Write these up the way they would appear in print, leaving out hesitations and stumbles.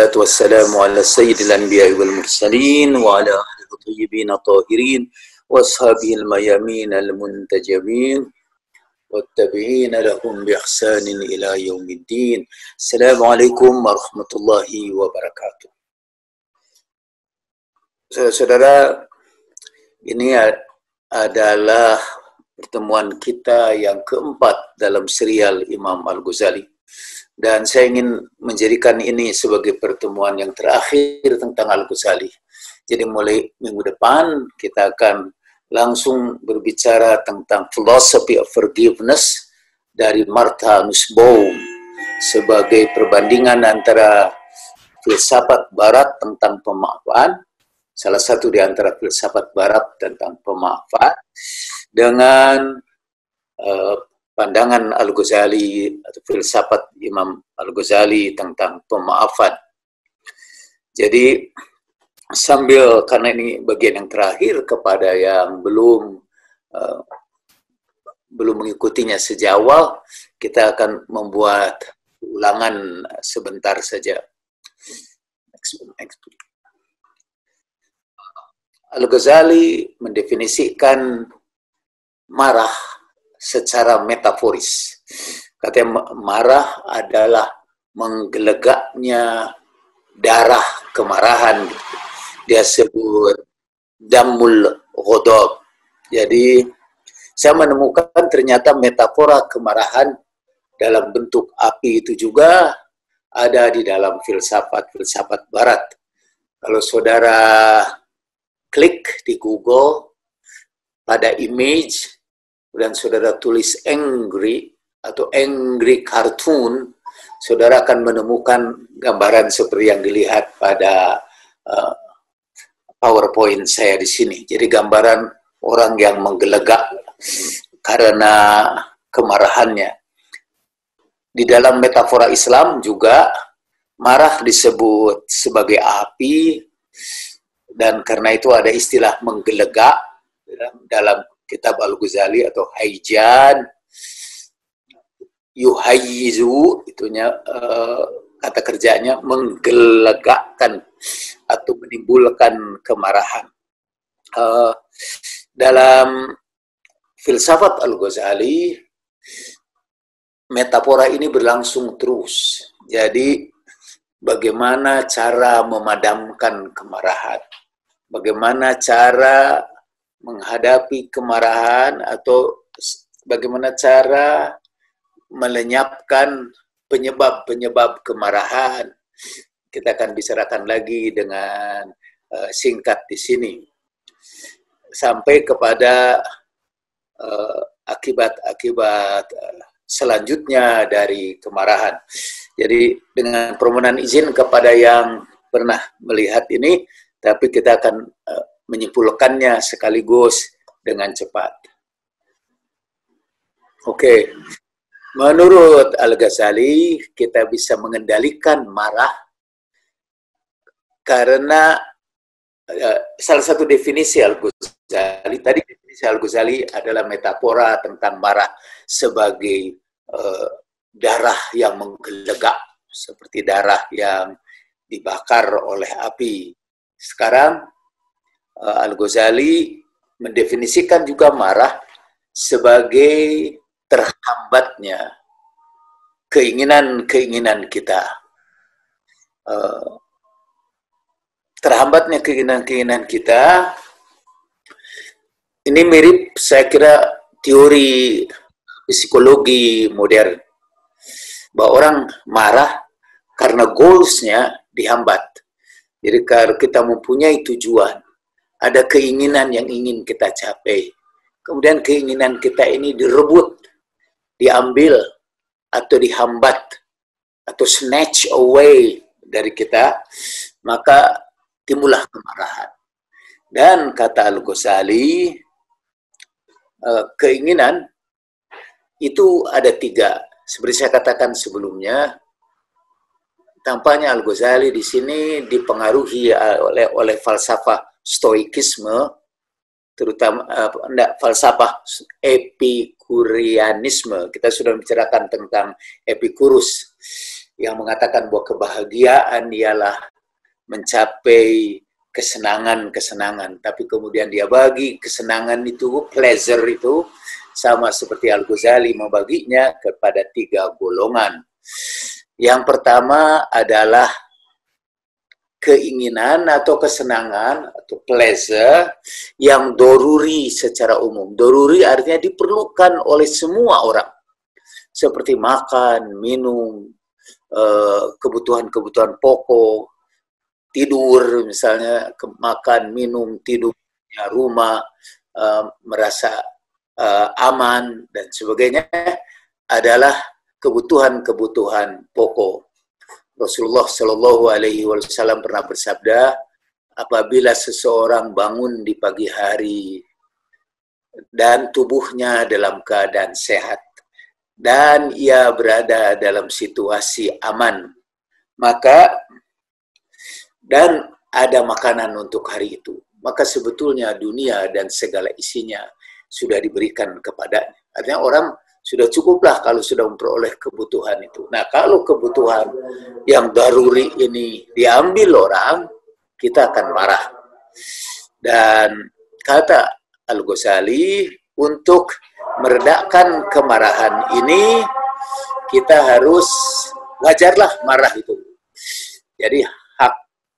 والصلاة والسلام على سيد الأنبياء والمرسلين وعلى آله الطيبين الطاهرين وأصحابه الميامين المنتجبين والتابعين لهم بإحسان إلى يوم الدين. السلام عليكم ورحمة الله وبركاته. Saudara-saudara, ini adalah pertemuan kita yang keempat dalam serial Imam Al-Ghazali. Dan saya ingin menjadikan ini sebagai pertemuan yang terakhir tentang Al-Ghazali. Jadi mulai minggu depan kita akan langsung berbicara tentang philosophy of forgiveness dari Martha Nussbaum sebagai perbandingan antara filsafat barat tentang pemaafan, salah satu di antara filsafat barat tentang pemaafan, dengan pandangan Al-Ghazali atau filsafat Imam Al-Ghazali tentang pemaafan. Jadi sambil, karena ini bagian yang terakhir, kepada yang belum mengikutinya sejak awal, kita akan membuat ulangan sebentar saja. Al-Ghazali mendefinisikan marah secara metaforis. Katanya marah adalah menggelegaknya darah kemarahan. Dia sebut damul ghadab. Jadi saya menemukan ternyata metafora kemarahan dalam bentuk api itu juga ada di dalam filsafat barat. Kalau saudara klik di Google pada image dan saudara tulis angry atau angry cartoon, saudara akan menemukan gambaran seperti yang dilihat pada PowerPoint saya di sini. Jadi gambaran orang yang menggelegak karena kemarahannya. Di dalam metafora Islam juga marah disebut sebagai api, dan karena itu ada istilah menggelegak dalam kitab Al-Ghazali atau haijan, yuhayyizu, itunya kata kerjanya menggelegakkan atau menimbulkan kemarahan. Dalam filsafat Al-Ghazali, metafora ini berlangsung terus. Jadi bagaimana cara memadamkan kemarahan, bagaimana cara menghadapi kemarahan, atau bagaimana cara melenyapkan penyebab-penyebab kemarahan. Kita akan bicarakan lagi dengan singkat di sini. Sampai kepada akibat-akibat selanjutnya dari kemarahan. Jadi dengan permohonan izin kepada yang pernah melihat ini, tapi kita akan menyimpulkannya sekaligus dengan cepat. Oke. Menurut Al-Ghazali, kita bisa mengendalikan marah karena salah satu definisi Al-Ghazali, tadi definisi Al-Ghazali adalah metafora tentang marah sebagai darah yang menggelegak, seperti darah yang dibakar oleh api. Sekarang Al-Ghazali mendefinisikan juga marah sebagai terhambatnya keinginan-keinginan kita. Terhambatnya keinginan-keinginan kita, ini mirip, saya kira, teori psikologi modern, bahwa orang marah karena goals-nya dihambat. Jadi kalau kita mempunyai tujuan, ada keinginan yang ingin kita capai, kemudian keinginan kita ini direbut, diambil, atau dihambat, atau snatch away dari kita, maka timbullah kemarahan. Dan kata Al-Ghazali, keinginan itu ada tiga. Seperti saya katakan sebelumnya, tampaknya Al-Ghazali di sini dipengaruhi oleh falsafah stoikisme, terutama falsafah epikurianisme. Kita sudah membicarakan tentang Epikurus. yang mengatakan bahwa kebahagiaan ialah mencapai kesenangan-kesenangan, tapi kemudian dia bagi kesenangan itu, pleasure itu, sama seperti Al-Ghazali membaginya kepada 3 golongan. Yang pertama adalah keinginan atau kesenangan atau pleasure yang doruri secara umum. Doruri artinya diperlukan oleh semua orang, seperti makan, minum, kebutuhan-kebutuhan pokok, tidur misalnya, makan, minum, tidur, rumah, merasa aman dan sebagainya adalah kebutuhan-kebutuhan pokok. Rasulullah Shallallahu Alaihi Wasallam pernah bersabda, apabila seseorang bangun di pagi hari dan tubuhnya dalam keadaan sehat dan ia berada dalam situasi aman, maka dan ada makanan untuk hari itu, maka sebetulnya dunia dan segala isinya sudah diberikan kepadanya. Artinya orang sudah cukuplah kalau sudah memperoleh kebutuhan itu. Nah, kalau kebutuhan yang daruri ini diambil orang, kita akan marah. Dan kata Al-Ghazali, untuk meredakan kemarahan ini, kita harus wajarlah marah itu. Jadi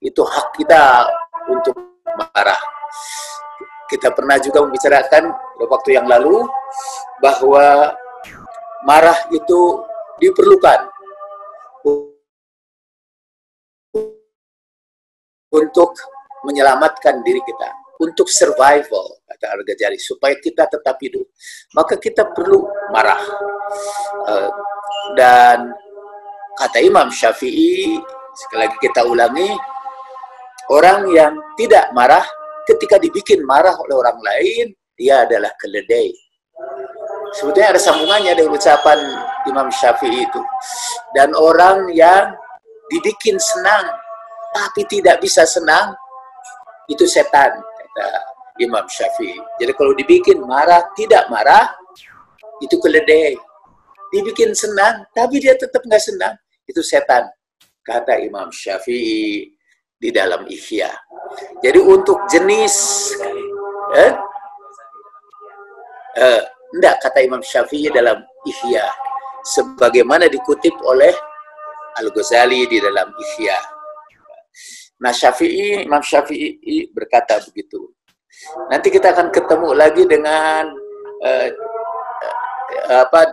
itu hak kita untuk marah. Kita pernah juga membicarakan waktu yang lalu bahwa marah itu diperlukan untuk menyelamatkan diri kita, untuk survival, kata Al-Ghazali, supaya kita tetap hidup. Maka kita perlu marah. Dan kata Imam Syafi'i, sekali lagi kita ulangi, orang yang tidak marah ketika dibikin marah oleh orang lain, dia adalah keledai. Sebetulnya ada sambungannya dari ucapan Imam Syafi'i itu. Dan orang yang dibikin senang tapi tidak bisa senang, itu setan, kata Imam Syafi'i. Jadi kalau dibikin marah, tidak marah, itu keledai. Dibikin senang tapi dia tetap nggak senang, itu setan, kata Imam Syafi'i di dalam Ihya. Jadi untuk jenis enggak, kata Imam Syafi'i dalam Ihya, sebagaimana dikutip oleh Al-Ghazali di dalam Ihya. Nah, Imam Syafi'i berkata begitu. Nanti kita akan ketemu lagi dengan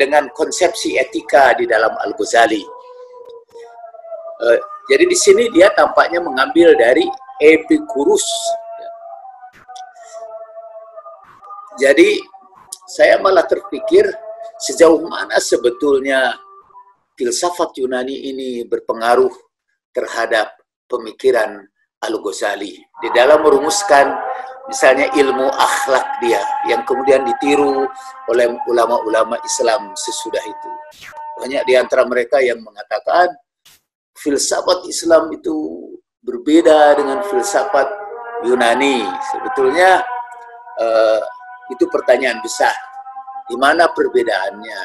dengan konsepsi etika di dalam Al-Ghazali. Jadi di sini dia tampaknya mengambil dari Epikurus. Jadi saya malah terpikir sejauh mana sebetulnya filsafat Yunani ini berpengaruh terhadap pemikiran Al-Ghazali di dalam merumuskan misalnya ilmu akhlak dia, yang kemudian ditiru oleh ulama-ulama Islam sesudah itu. Banyak di antara mereka yang mengatakan filsafat Islam itu berbeda dengan filsafat Yunani. Sebetulnya itu pertanyaan besar. Di mana perbedaannya?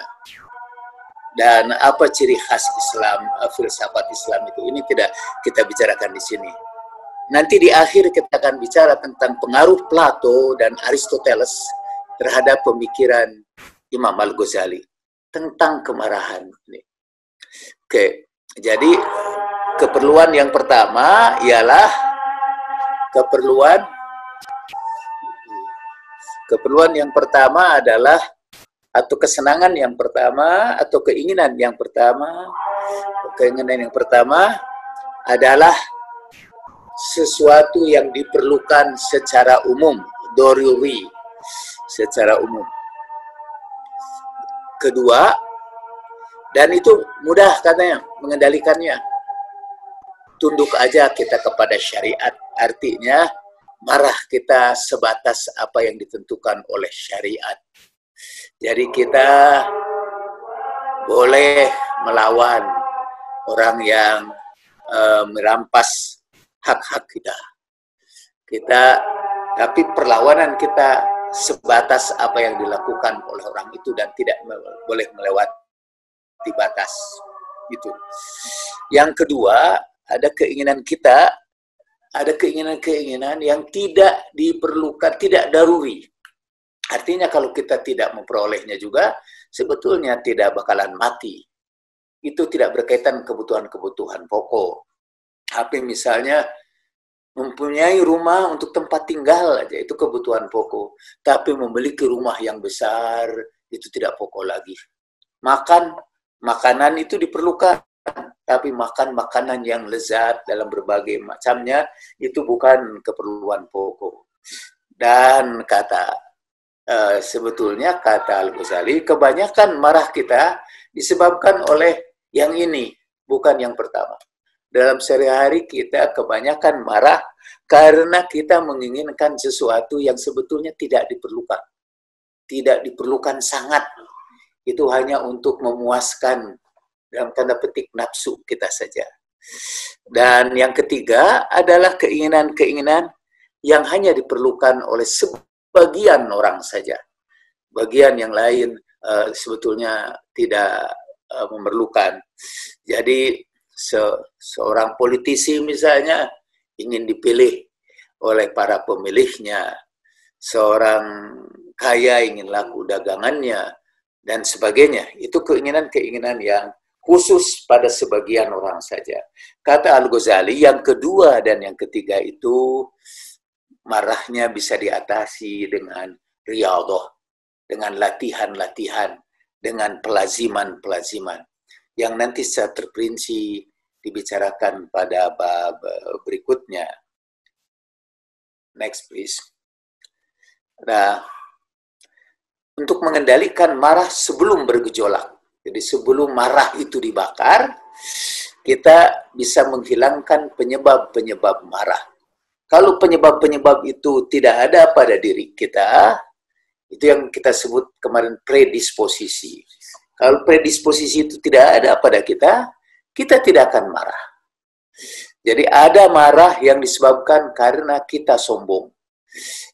Dan apa ciri khas Islam, filsafat Islam itu? Ini tidak kita bicarakan di sini. Nanti di akhir kita akan bicara tentang pengaruh Plato dan Aristoteles terhadap pemikiran Imam Al-Ghazali tentang kemarahan. Oke. Jadi keperluan yang pertama ialah keperluan yang pertama adalah, atau kesenangan yang pertama, atau keinginan yang pertama adalah sesuatu yang diperlukan secara umum, doruri, secara umum. Kedua, dan itu mudah katanya mengendalikannya, tunduk aja kita kepada syariat. Artinya marah kita sebatas apa yang ditentukan oleh syariat. Jadi kita boleh melawan orang yang merampas hak-hak kita, tapi perlawanan kita sebatas apa yang dilakukan oleh orang itu dan tidak boleh melewati batas. Itu. Yang kedua, ada keinginan kita, ada keinginan-keinginan yang tidak diperlukan, tidak daruri. Artinya kalau kita tidak memperolehnya juga, sebetulnya tidak bakalan mati. Itu tidak berkaitan kebutuhan-kebutuhan pokok. Tapi misalnya mempunyai rumah untuk tempat tinggal aja, itu kebutuhan pokok. Tapi memiliki rumah yang besar, itu tidak pokok lagi. Makanan itu diperlukan. Tapi makan makanan yang lezat dalam berbagai macamnya, itu bukan keperluan pokok. Dan sebetulnya kata Al-Ghazali, kebanyakan marah kita disebabkan oleh yang ini, bukan yang pertama. Dalam sehari-hari kita kebanyakan marah karena kita menginginkan sesuatu yang sebetulnya tidak diperlukan. Tidak diperlukan sangat. Itu hanya untuk memuaskan dalam tanda petik nafsu kita saja. Dan yang ketiga adalah keinginan-keinginan yang hanya diperlukan oleh sebagian orang saja. Bagian yang lain sebetulnya tidak memerlukan. Jadi seorang politisi misalnya ingin dipilih oleh para pemilihnya, seorang kaya ingin laku dagangannya, dan sebagainya. Itu keinginan-keinginan yang khusus pada sebagian orang saja. Kata Al-Ghazali, yang kedua dan yang ketiga itu marahnya bisa diatasi dengan riyadhah, dengan latihan-latihan, dengan pelaziman-pelaziman yang nanti secara terperinci dibicarakan pada bab berikutnya. Next please. Nah, untuk mengendalikan marah sebelum bergejolak. Jadi sebelum marah itu dibakar, kita bisa menghilangkan penyebab-penyebab marah. Kalau penyebab-penyebab itu tidak ada pada diri kita, itu yang kita sebut kemarin predisposisi. Kalau predisposisi itu tidak ada pada kita, kita tidak akan marah. Jadi ada marah yang disebabkan karena kita sombong.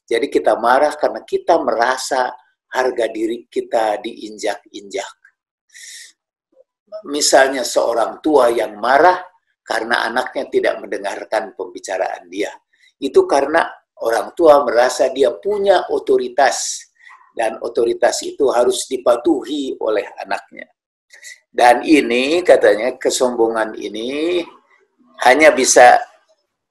Jadi kita marah karena kita merasa harga diri kita diinjak-injak. Misalnya seorang tua yang marah karena anaknya tidak mendengarkan pembicaraan dia. Itu karena orang tua merasa dia punya otoritas. Dan otoritas itu harus dipatuhi oleh anaknya. Dan ini katanya kesombongan ini hanya bisa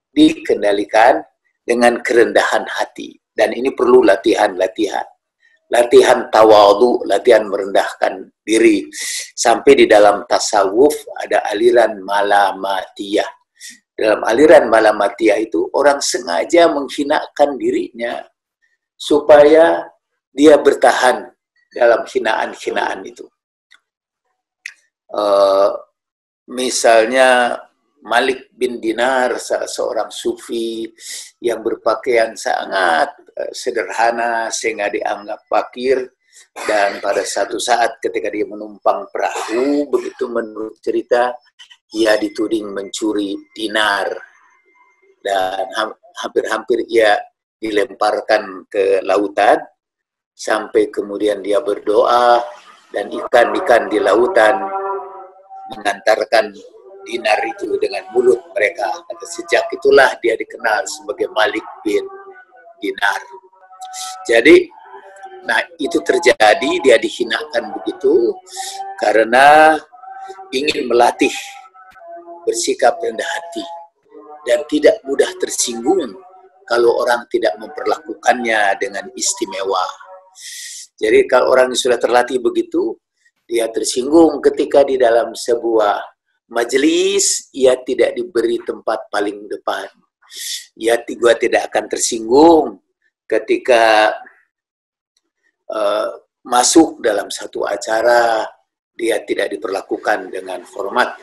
dikendalikan dengan kerendahan hati. Dan ini perlu latihan-latihan. Latihan tawadhu, latihan merendahkan diri. Sampai di dalam tasawuf ada aliran malamatiyah. Dalam aliran malamatiyah itu orang sengaja menghinakan dirinya supaya dia bertahan dalam hinaan-hinaan itu. Misalnya Malik bin Dinar, seorang sufi yang berpakaian sangat sederhana sehingga dianggap fakir, dan pada satu saat ketika dia menumpang perahu, begitu menurut cerita, ia dituding mencuri dinar dan hampir-hampir ia dilemparkan ke lautan, sampai kemudian dia berdoa dan ikan-ikan di lautan mengantarkan dinar itu dengan mulut mereka. Sejak itulah dia dikenal sebagai Malik bin Dinar. Jadi, nah itu terjadi, dia dihinakan begitu karena ingin melatih bersikap rendah hati dan tidak mudah tersinggung kalau orang tidak memperlakukannya dengan istimewa. Jadi kalau orang yang sudah terlatih begitu, dia tersinggung ketika di dalam sebuah majelis, ia tidak diberi tempat paling depan. Ia juga tidak akan tersinggung ketika masuk dalam satu acara, dia tidak diperlakukan dengan hormat.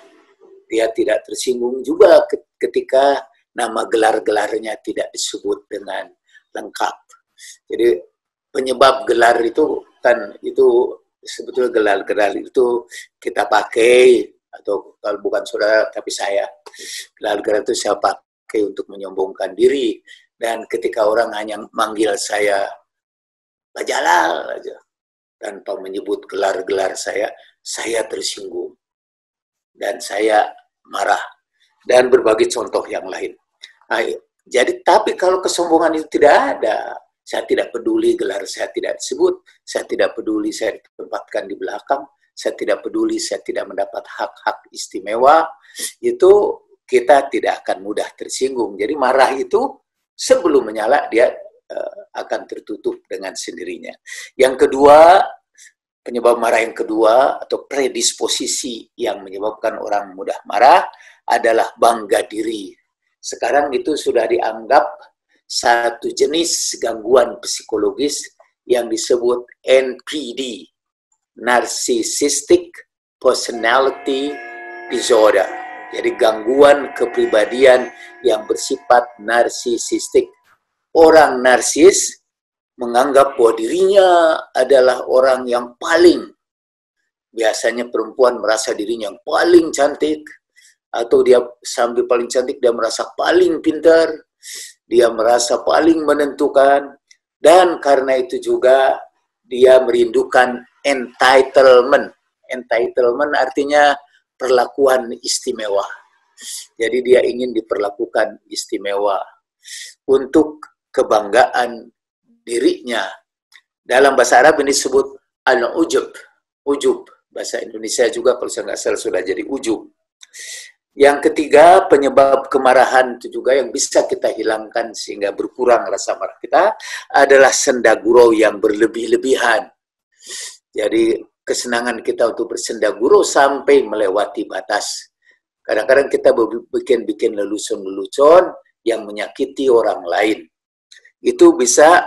Dia tidak tersinggung juga ketika nama gelar-gelarnya tidak disebut dengan lengkap. Jadi penyebab gelar itu kan itu sebetulnya gelar-gelar itu kita pakai, atau kalau bukan saudara tapi saya, gelar-gelar itu saya pakai untuk menyombongkan diri. Dan ketika orang hanya manggil saya Pak Jalal aja tanpa menyebut gelar-gelar saya tersinggung. dan saya marah, dan berbagai contoh yang lain. Nah, jadi tapi kalau kesombongan itu tidak ada, saya tidak peduli gelar saya tidak disebut, saya tidak peduli saya ditempatkan di belakang, saya tidak peduli saya tidak mendapat hak-hak istimewa, itu kita tidak akan mudah tersinggung. Jadi marah itu sebelum menyala dia akan tertutup dengan sendirinya. Yang kedua, penyebab marah yang kedua atau predisposisi yang menyebabkan orang mudah marah adalah bangga diri. Sekarang itu sudah dianggap satu jenis gangguan psikologis yang disebut NPD, Narcissistic Personality Disorder. Jadi gangguan kepribadian yang bersifat narsisistik. Orang narsis menganggap bahwa dirinya adalah orang yang paling, biasanya perempuan merasa dirinya yang paling cantik, atau dia sambil paling cantik dia merasa paling pintar, dia merasa paling menentukan, dan karena itu juga dia merindukan entitlement. Entitlement artinya perlakuan istimewa. Jadi dia ingin diperlakukan istimewa untuk kebanggaan dirinya. Dalam bahasa Arab ini disebut al-ujub. Ujub. Bahasa Indonesia juga kalau saya nggak salah sudah jadi ujub. Yang ketiga, penyebab kemarahan itu juga yang bisa kita hilangkan sehingga berkurang rasa marah kita adalah senda gurau yang berlebih-lebihan. Jadi kesenangan kita untuk bersenda gurau sampai melewati batas. Kadang-kadang kita bikin lelucon-lelucon yang menyakiti orang lain. Itu bisa,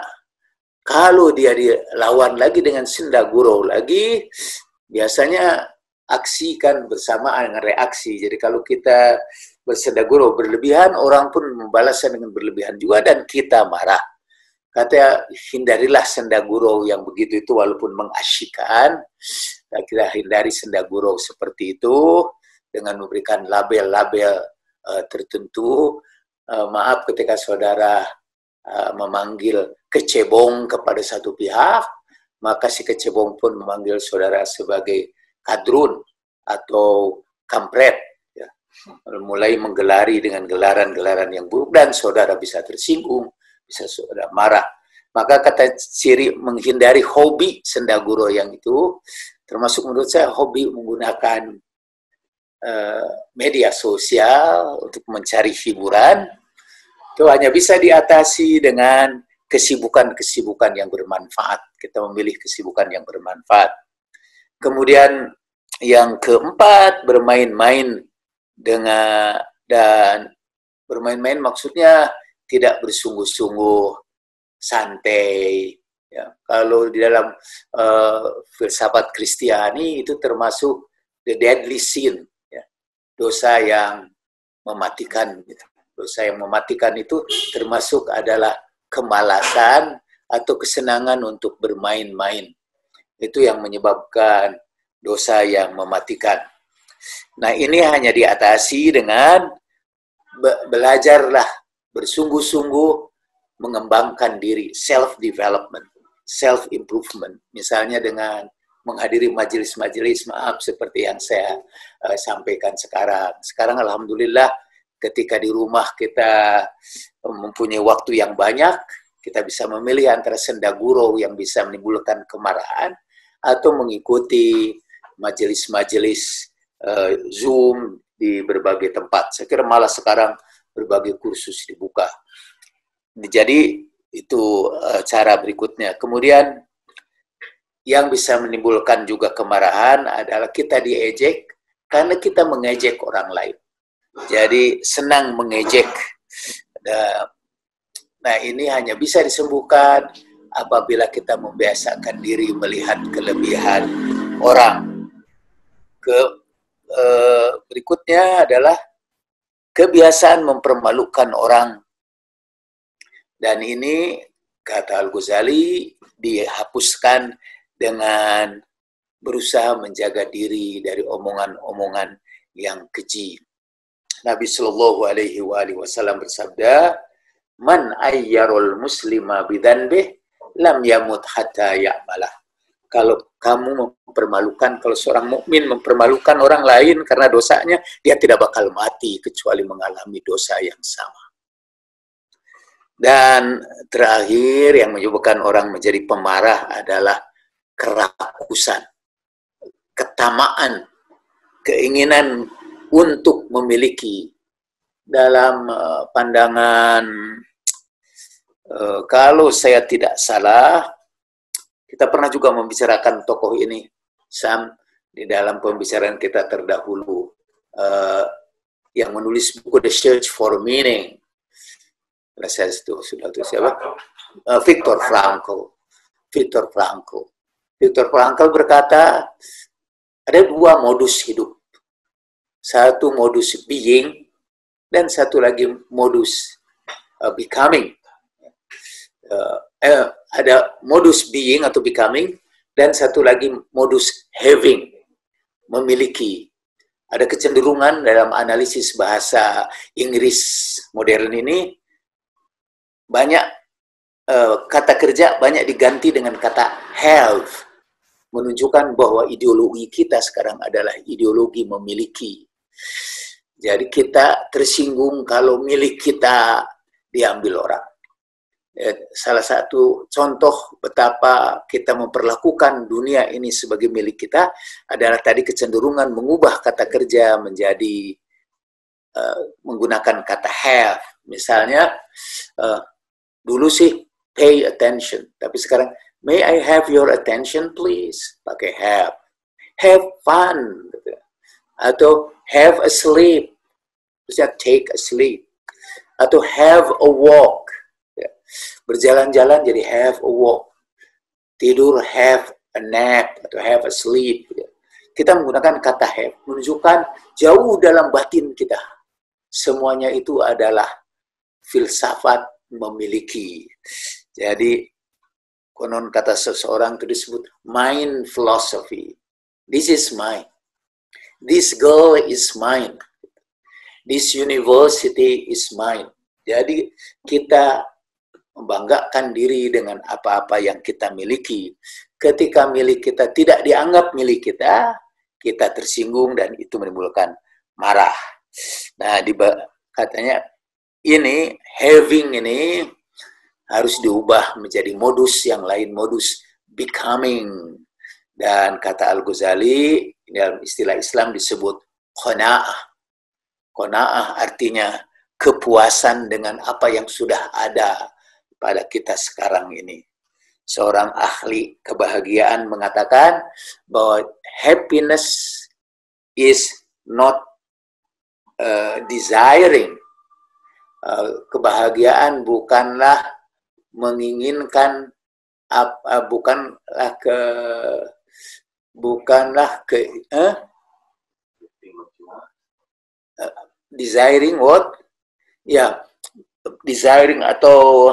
kalau dia dilawan lagi dengan senda gurau lagi, biasanya aksi kan bersamaan dengan reaksi. Jadi kalau kita bersenda gurau berlebihan, orang pun membalasnya dengan berlebihan juga dan kita marah. Katanya hindarilah senda gurau yang begitu itu walaupun mengasyikkan. Kita hindari senda gurau seperti itu dengan memberikan label-label tertentu. Maaf ketika saudara memanggil kecebong kepada satu pihak, maka si kecebong pun memanggil saudara sebagai kadrun atau kampret, ya. Mulai menggelari dengan gelaran-gelaran yang buruk dan saudara bisa tersinggung, bisa saudara marah. Maka kata ciri menghindari hobi senda gurau yang itu, termasuk menurut saya hobi menggunakan media sosial untuk mencari hiburan, itu hanya bisa diatasi dengan kesibukan-kesibukan yang bermanfaat. Kita memilih kesibukan yang bermanfaat. Kemudian yang keempat, bermain-main dengan, dan bermain-main maksudnya tidak bersungguh-sungguh, santai. Ya. Kalau di dalam filsafat Kristiani itu termasuk the deadly sin, ya. Dosa yang mematikan. Gitu. Dosa yang mematikan itu termasuk adalah kemalasan atau kesenangan untuk bermain-main. Itu yang menyebabkan dosa yang mematikan. Nah, ini hanya diatasi dengan belajarlah bersungguh-sungguh mengembangkan diri, self-development, self-improvement. Misalnya dengan menghadiri majelis-majelis, maaf seperti yang saya sampaikan sekarang. Sekarang alhamdulillah ketika di rumah kita mempunyai waktu yang banyak, kita bisa memilih antara senda gurau yang bisa menimbulkan kemarahan atau mengikuti majelis-majelis Zoom di berbagai tempat. Saya kira malah sekarang berbagai kursus dibuka. Jadi itu cara berikutnya. Kemudian yang bisa menimbulkan juga kemarahan adalah kita diejek karena kita mengejek orang lain. Jadi senang mengejek. Nah, ini hanya bisa disembuhkan apabila kita membiasakan diri melihat kelebihan orang. Berikutnya adalah kebiasaan mempermalukan orang. Dan ini, kata Al-Ghazali, dihapuskan dengan berusaha menjaga diri dari omongan-omongan yang keji. Nabi Shallallahu Alaihi Wasallam bersabda, "Man ayyarul muslima bidanbih lam yamut hatta ya'malah." Kalau kamu mempermalukan, kalau seorang mukmin mempermalukan orang lain karena dosanya, dia tidak bakal mati kecuali mengalami dosa yang sama. Dan terakhir yang menyebabkan orang menjadi pemarah adalah kerakusan, ketamaan, keinginan untuk memiliki. Dalam pandangan, kalau saya tidak salah, kita pernah juga membicarakan tokoh ini, Sam, di dalam pembicaraan kita terdahulu, yang menulis buku The Search for Meaning. Saya itu sudah itu siapa? Viktor Frankl. Viktor Frankl. Viktor Frankl berkata, ada dua modus hidup. Satu modus being, dan satu lagi modus becoming. Ada modus being atau becoming, dan satu lagi modus having, memiliki. Ada kecenderungan dalam analisis bahasa Inggris modern ini, banyak kata kerja banyak diganti dengan kata have, menunjukkan bahwa ideologi kita sekarang adalah ideologi memiliki. Jadi kita tersinggung kalau milik kita diambil orang. Salah satu contoh betapa kita memperlakukan dunia ini sebagai milik kita adalah tadi kecenderungan mengubah kata kerja menjadi menggunakan kata have. Misalnya, dulu sih pay attention, tapi sekarang may I have your attention please, pakai have. Have fun, atau have a sleep, bisa take a sleep, atau have a walk. Berjalan-jalan jadi have a walk, tidur have a nap atau have a sleep. Kita menggunakan kata have menunjukkan jauh dalam batin kita semuanya itu adalah filsafat memiliki. Jadi konon kata seseorang itu disebut mind philosophy. This is mine. This girl is mine. This university is mine. Jadi kita membanggakan diri dengan apa-apa yang kita miliki. Ketika milik kita tidak dianggap milik kita, kita tersinggung dan itu menimbulkan marah. Nah, katanya ini, having ini harus diubah menjadi modus yang lain, modus becoming. Dan kata Al-Ghazali, dalam istilah Islam disebut qanaah. Qanaah artinya kepuasan dengan apa yang sudah ada pada kita sekarang ini. Seorang ahli kebahagiaan mengatakan bahwa happiness is not desiring. Kebahagiaan bukanlah menginginkan desiring what? Ya, desiring atau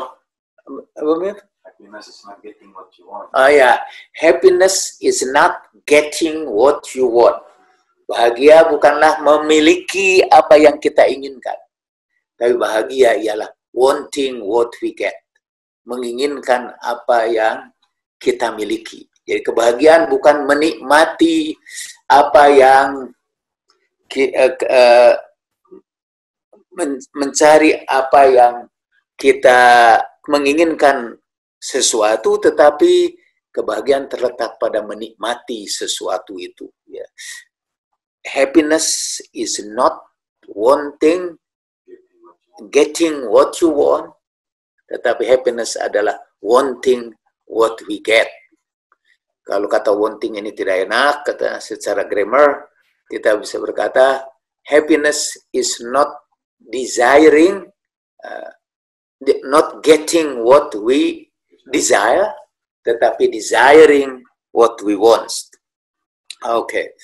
happiness is not getting what you want. Happiness is not getting what you want. Bahagia bukanlah memiliki apa yang kita inginkan. Tapi bahagia ialah wanting what we get. Menginginkan apa yang kita miliki. Jadi kebahagiaan bukan menikmati apa yang mencari apa yang kita menginginkan sesuatu, tetapi kebahagiaan terletak pada menikmati sesuatu itu. Ya. Happiness is not wanting, getting what you want, tetapi happiness adalah wanting what we get. Kalau kata wanting ini tidak enak, kata secara grammar, kita bisa berkata happiness is not desiring, not getting what we desire, tetapi desiring what we want. Oke.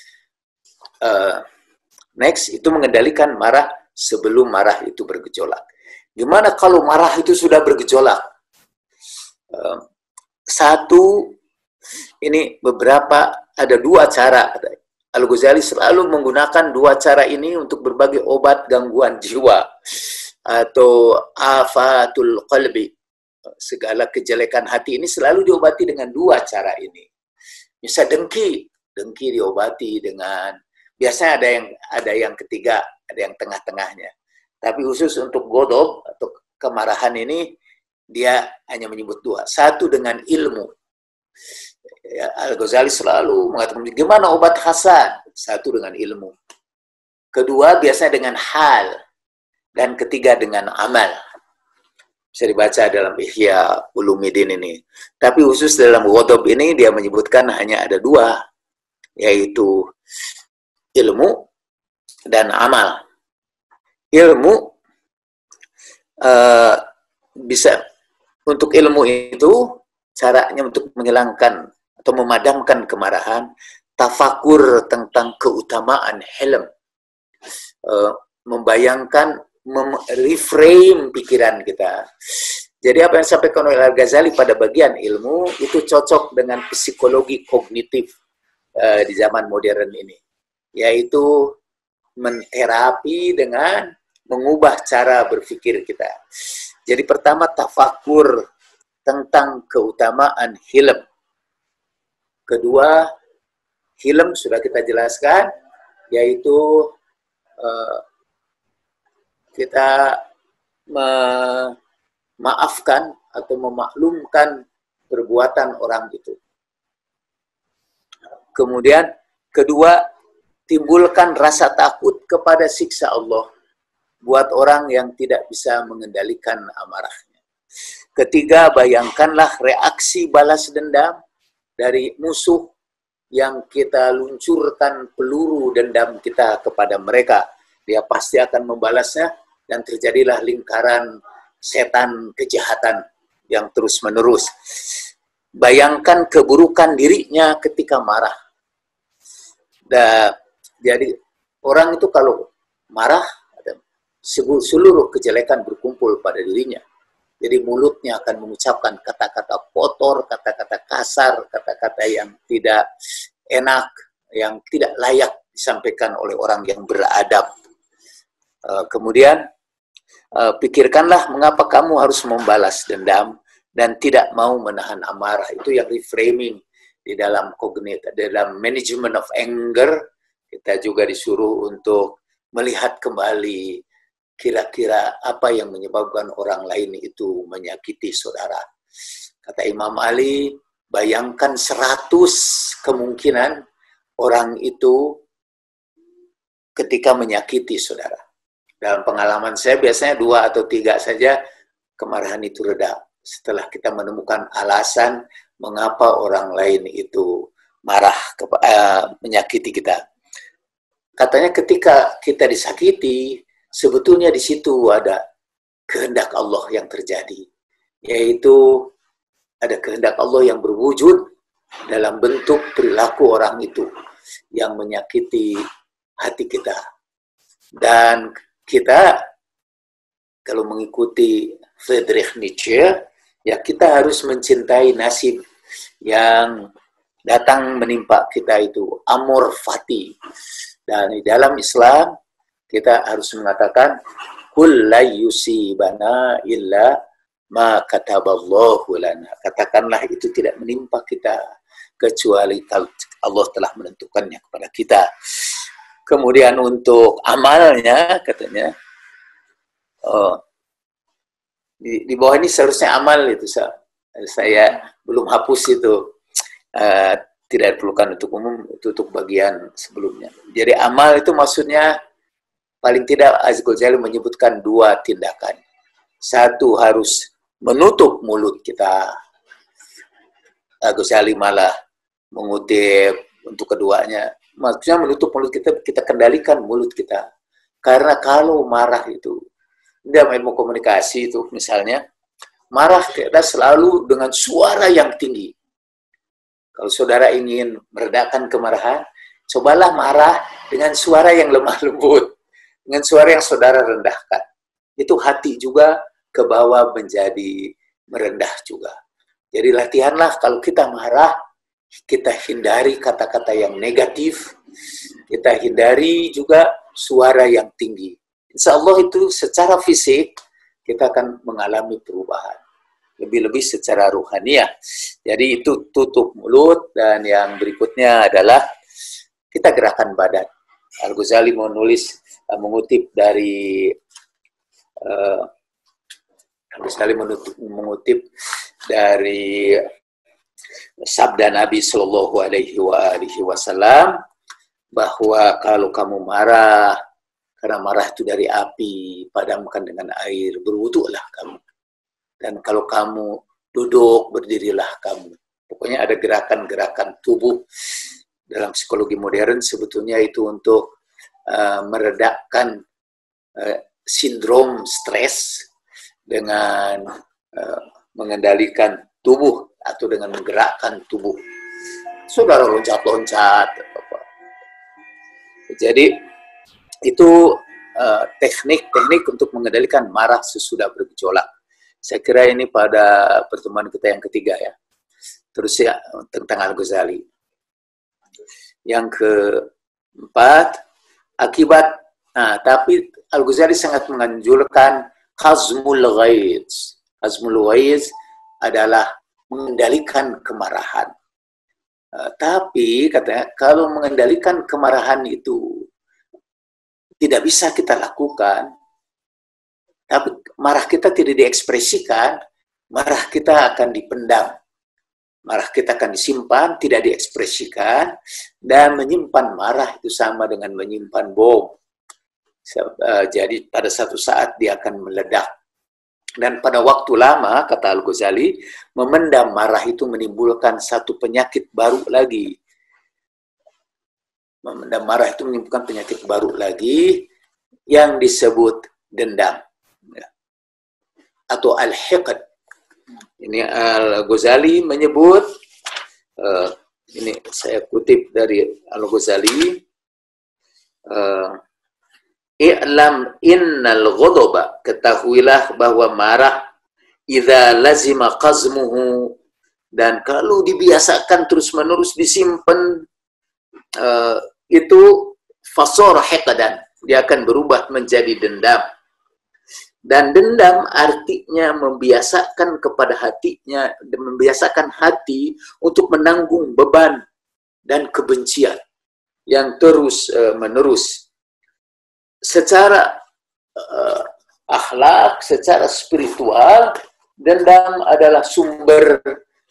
Next, itu mengendalikan marah sebelum marah itu bergejolak. Gimana kalau marah itu sudah bergejolak? Satu, ini ada dua cara. Al-Ghazali selalu menggunakan dua cara ini untuk berbagai obat gangguan jiwa atau afatul qalbi. Segala kejelekan hati ini selalu diobati dengan dua cara ini. Bisa dengki diobati dengan, biasanya ada yang ketiga, ada yang tengah-tengahnya. Tapi khusus untuk godob atau kemarahan ini, dia hanya menyebut dua. Satu dengan ilmu. Ya, Al-Ghazali selalu mengatakan, gimana obat hasad? Satu dengan ilmu. Kedua biasanya dengan hal. Dan ketiga dengan amal. Bisa dibaca dalam Ihya Ulumuddin ini. Tapi khusus dalam godob ini, dia menyebutkan hanya ada dua. Yaitu ilmu dan amal. Ilmu bisa, untuk ilmu itu caranya untuk menghilangkan atau memadamkan kemarahan, tafakur tentang keutamaan hilm, membayangkan, reframe pikiran kita. Jadi apa yang disampaikan oleh Al-Ghazali pada bagian ilmu itu cocok dengan psikologi kognitif di zaman modern ini, yaitu menterapi dengan mengubah cara berpikir kita. Jadi pertama tafakur tentang keutamaan hilm. Kedua, hilm sudah kita jelaskan, yaitu kita memaafkan atau memaklumkan perbuatan orang itu. Kemudian, kedua, timbulkan rasa takut kepada siksa Allah buat orang yang tidak bisa mengendalikan amarahnya. Ketiga, bayangkanlah reaksi balas dendam dari musuh yang kita luncurkan peluru dendam kita kepada mereka. Dia pasti akan membalasnya dan terjadilah lingkaran setan kejahatan yang terus-menerus. Bayangkan keburukan dirinya ketika marah. Jadi orang itu kalau marah, seluruh kejelekan berkumpul pada dirinya. Jadi mulutnya akan mengucapkan kata-kata kotor, kata-kata kasar, kata-kata yang tidak enak, yang tidak layak disampaikan oleh orang yang beradab. Kemudian, pikirkanlah mengapa kamu harus membalas dendam dan tidak mau menahan amarah. Itu yang reframing di dalam kognitif, dalam management of anger. Kita juga disuruh untuk melihat kembali kira-kira apa yang menyebabkan orang lain itu menyakiti saudara. Kata Imam Ali, bayangkan 100 kemungkinan orang itu ketika menyakiti saudara. Dalam pengalaman saya biasanya 2 atau 3 saja kemarahan itu reda. Setelah kita menemukan alasan mengapa orang lain itu marah, menyakiti kita. Katanya ketika kita disakiti, sebetulnya di situ ada kehendak Allah yang terjadi. Yaitu ada kehendak Allah yang berwujud dalam bentuk perilaku orang itu yang menyakiti hati kita. Dan kita kalau mengikuti Friedrich Nietzsche, ya kita harus mencintai nasib yang datang menimpa kita itu, amor fati. Dan di dalam Islam kita harus mengatakan kul la yusibana illa ma kataballahu lana. Katakanlah itu tidak menimpa kita kecuali Allah telah menentukannya kepada kita. Kemudian untuk amalnya katanya di bawah ini seharusnya amal itu saya belum hapus itu. Tidak diperlukan untuk umum, itu untuk bagian sebelumnya. Jadi amal itu maksudnya paling tidak Az-Ghazali menyebutkan 2 tindakan. Satu harus menutup mulut kita. Az-Ghazali malah mengutip untuk keduanya. Maksudnya menutup mulut kita, kita kendalikan mulut kita. Karena kalau marah itu, dalam ilmu komunikasi itu misalnya, marah kita selalu dengan suara yang tinggi. Kalau saudara ingin meredakan kemarahan, cobalah marah dengan suara yang lemah lembut. Dengan suara yang saudara rendahkan. Itu hati juga ke bawah menjadi merendah juga. Jadi latihanlah kalau kita marah, kita hindari kata-kata yang negatif. Kita hindari juga suara yang tinggi. Insya Allah itu secara fisik kita akan mengalami perubahan. lebih-lebih secara ruhaniah. Jadi itu tutup mulut, dan yang berikutnya adalah kita gerakan badan. Al-Ghazali mengutip dari mengutip dari sabda Nabi Shallallahu Alaihi Wasallam bahwa kalau kamu marah, karena marah itu dari api, padamkan dengan air, berwudulah kamu. Dan kalau kamu duduk, berdirilah kamu. Pokoknya ada gerakan-gerakan tubuh dalam psikologi modern sebetulnya itu untuk meredakan sindrom stres dengan mengendalikan tubuh atau dengan menggerakkan tubuh. Saudara loncat-loncat. Jadi itu teknik-teknik untuk mengendalikan marah sesudah bergejolak. Saya kira ini pada pertemuan kita yang ketiga ya. Terus ya tentang Al-Ghazali. Yang keempat, akibat. Nah, tapi Al-Ghazali sangat menganjurkan hazmul ghaiz. Hazmul ghaiz adalah mengendalikan kemarahan. Tapi katanya kalau mengendalikan kemarahan itu tidak bisa kita lakukan, tapi marah kita tidak diekspresikan, marah kita akan dipendam. Marah kita akan disimpan, tidak diekspresikan, dan menyimpan marah itu sama dengan menyimpan bom. Jadi pada satu saat dia akan meledak. Dan pada waktu lama, kata Al-Ghazali, memendam marah itu menimbulkan satu penyakit baru lagi. Memendam marah itu menimbulkan penyakit baru lagi yang disebut dendam. Atau al-hiqd. Ini Al-Ghazali menyebut, ini saya kutip dari Al-Ghazali, i'lam innal ghadaba, ketahuilah bahwa marah idza lazima qazmuhu, dan kalau dibiasakan terus-menerus disimpan itu fasara hiqdan, dia akan berubah menjadi dendam. Dan dendam artinya membiasakan kepada hatinya, membiasakan hati untuk menanggung beban dan kebencian yang terus menerus. Secara akhlak, secara spiritual, dendam adalah sumber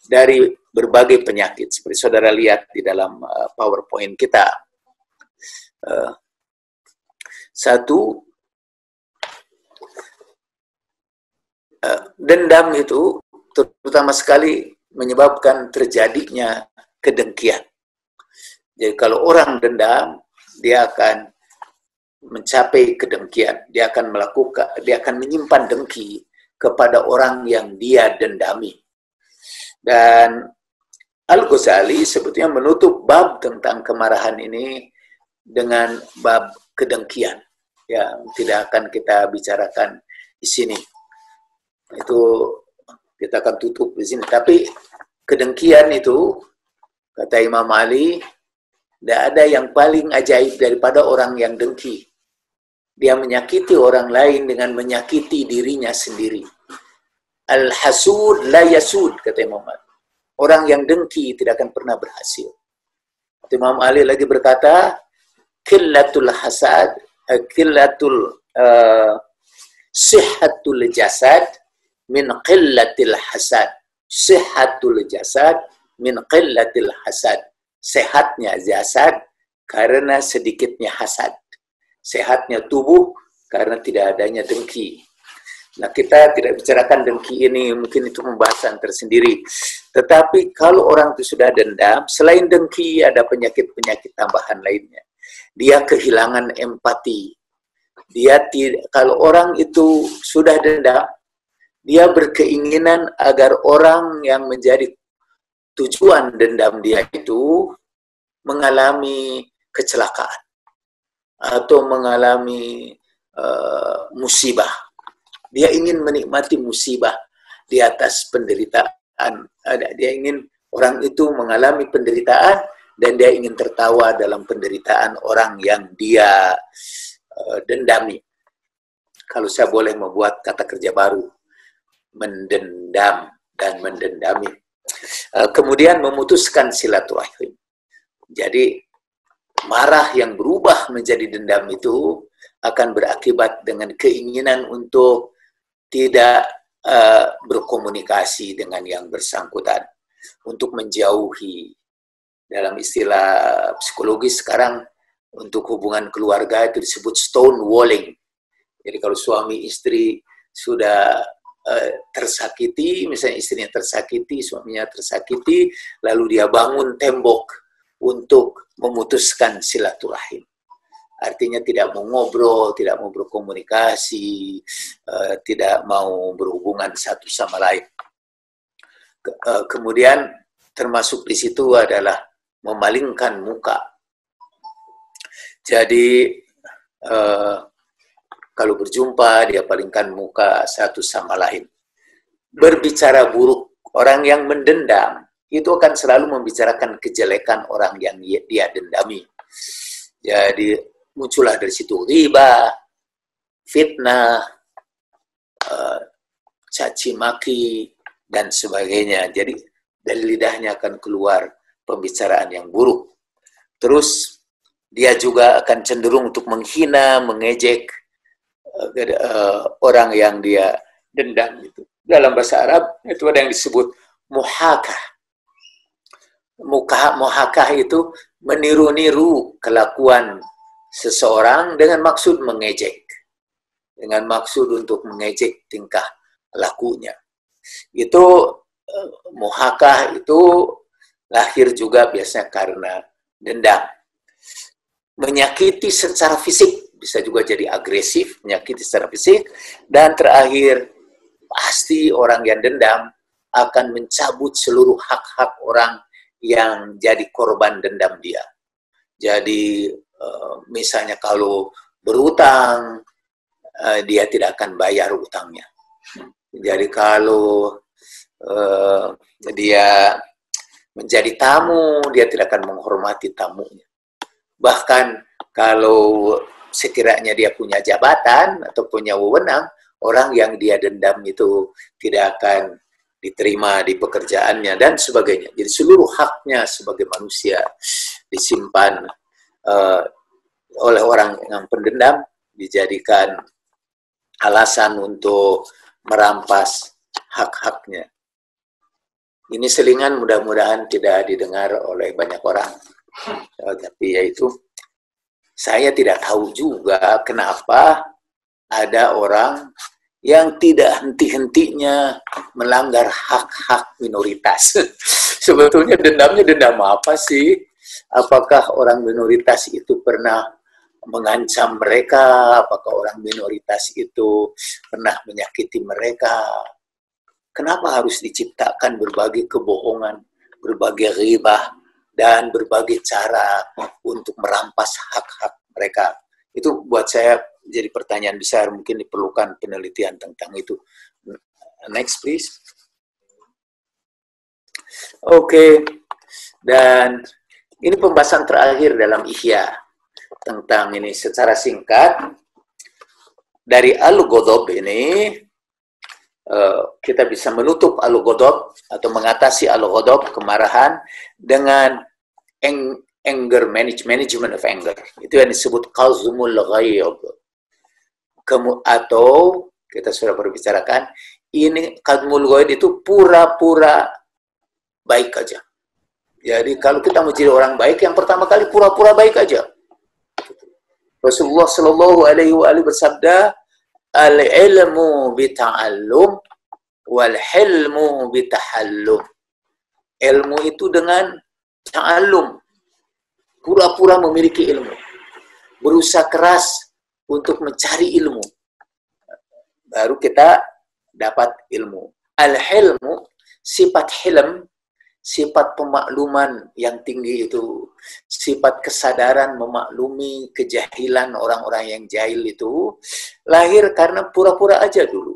dari berbagai penyakit. Seperti saudara lihat di dalam PowerPoint kita. Satu, dendam itu terutama sekali menyebabkan terjadinya kedengkian. Jadi kalau orang dendam, dia akan mencapai kedengkian, dia akan menyimpan dengki kepada orang yang dia dendami. Dan Al-Ghazali sebetulnya menutup bab tentang kemarahan ini dengan bab kedengkian yang tidak akan kita bicarakan di sini. Itu kita akan tutup di sini. Tapi kedengkian itu, kata Imam Ali, tidak ada yang paling ajaib daripada orang yang dengki. Dia menyakiti orang lain dengan menyakiti dirinya sendiri. Al-hasud la yasud, kata Imam Ali. Orang yang dengki tidak akan pernah berhasil. Imam Ali lagi berkata, qillatul hasad, qillatul sihhatul jasad min qillatil hasad. Sihhatul jasad min qillatil hasad. Sehatnya jasad karena sedikitnya hasad. Sehatnya tubuh karena tidak adanya dengki. Nah, kita tidak bicarakan dengki ini, mungkin itu pembahasan tersendiri. Tetapi kalau orang itu sudah dendam, selain dengki ada penyakit-penyakit tambahan lainnya. Dia kehilangan empati. Kalau orang itu sudah dendam, dia berkeinginan agar orang yang menjadi tujuan dendam dia itu mengalami kecelakaan atau mengalami musibah. Dia ingin menikmati musibah di atas penderitaan. Dia ingin orang itu mengalami penderitaan dan dia ingin tertawa dalam penderitaan orang yang dia dendami. Kalau saya boleh membuat kata kerja baru, mendendam. dan mendendami. Kemudian memutuskan silaturahim. Jadi marah yang berubah menjadi dendam itu akan berakibat dengan keinginan untuk tidak berkomunikasi dengan yang bersangkutan, untuk menjauhi. Dalam istilah psikologis sekarang untuk hubungan keluarga itu disebut stonewalling. Jadi kalau suami istri sudah tersakiti, misalnya istrinya tersakiti, suaminya tersakiti, lalu dia bangun tembok untuk memutuskan silaturahim. Artinya tidak mau ngobrol, tidak mau berkomunikasi, tidak mau berhubungan satu sama lain. Kemudian termasuk di situ adalah memalingkan muka. Jadi kalau berjumpa dia palingkan muka satu sama lain. Berbicara buruk, orang yang mendendam itu akan selalu membicarakan kejelekan orang yang dia dendami. Jadi muncullah dari situ riba, fitnah, caci maki dan sebagainya. Jadi dari lidahnya akan keluar pembicaraan yang buruk. Terus dia juga akan cenderung untuk menghina, mengejek orang yang dia dendam itu. Dalam bahasa Arab itu ada yang disebut muhakah. Muhakah itu meniru-niru kelakuan seseorang dengan maksud mengejek. Dengan maksud untuk mengejek tingkah lakunya. Itu muhakah itu lahir juga biasanya karena dendam. Menyakiti secara fisik, bisa juga jadi agresif, menyakiti secara fisik, dan terakhir pasti orang yang dendam akan mencabut seluruh hak-hak orang yang jadi korban dendam dia. Jadi misalnya kalau berutang, dia tidak akan bayar utangnya. Jadi kalau dia menjadi tamu, dia tidak akan menghormati tamunya. Bahkan kalau sekiranya dia punya jabatan atau punya wewenang, orang yang dia dendam itu tidak akan diterima di pekerjaannya dan sebagainya. Jadi seluruh haknya sebagai manusia disimpan oleh orang yang pendendam, dijadikan alasan untuk merampas hak-haknya. Ini selingan mudah-mudahan tidak didengar oleh banyak orang. Tapi yaitu saya tidak tahu juga kenapa ada orang yang tidak henti-hentinya melanggar hak-hak minoritas. Sebetulnya dendamnya dendam apa sih? Apakah orang minoritas itu pernah mengancam mereka? Apakah orang minoritas itu pernah menyakiti mereka? Kenapa harus diciptakan berbagai kebohongan, berbagai ghibah, dan berbagai cara untuk merampas hak-hak mereka? Itu buat saya jadi pertanyaan besar, mungkin diperlukan penelitian tentang itu. Next, please. Oke, dan ini pembahasan terakhir dalam Ihya tentang ini secara singkat. Dari Al-Ghadab ini, kita bisa menutup Al-Ghadab atau mengatasi Al-Ghadab, kemarahan, dengan anger management of anger. Itu yang disebut qazmul ghaib. Atau kita sudah berbicarakan, ini qazmul ghaib itu pura-pura baik aja. Jadi kalau kita mau jadi orang baik, yang pertama kali pura-pura baik aja. Rasulullah Shallallahu Alaihi Wasallam bersabda, al-ilmu bita'allum wal-hilmu bitahallum. Ilmu itu dengan ta'allum, pura-pura memiliki ilmu, berusaha keras untuk mencari ilmu, baru kita dapat ilmu. Al-hilmu, sifat hilm, sifat pemakluman yang tinggi itu, sifat kesadaran memaklumi kejahilan orang-orang yang jahil itu, lahir karena pura-pura aja dulu.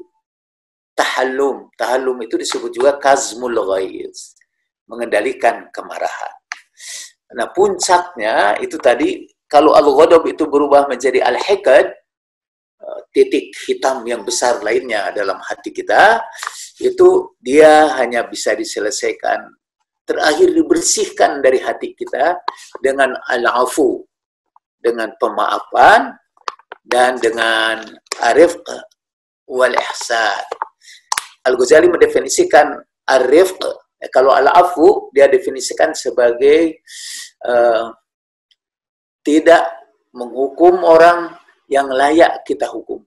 Tahallum, tahallum itu disebut juga kazmul ghaiz, mengendalikan kemarahan. Nah, puncaknya itu tadi, kalau al-ghadab itu berubah menjadi al-hikad, titik hitam yang besar lainnya dalam hati kita, itu dia hanya bisa diselesaikan, terakhir dibersihkan dari hati kita dengan al-afu, dengan pemaafan dan dengan arifq wal ihsan. Al-Ghazali mendefinisikan arifq, kalau al-afu dia definisikan sebagai tidak menghukum orang yang layak kita hukum,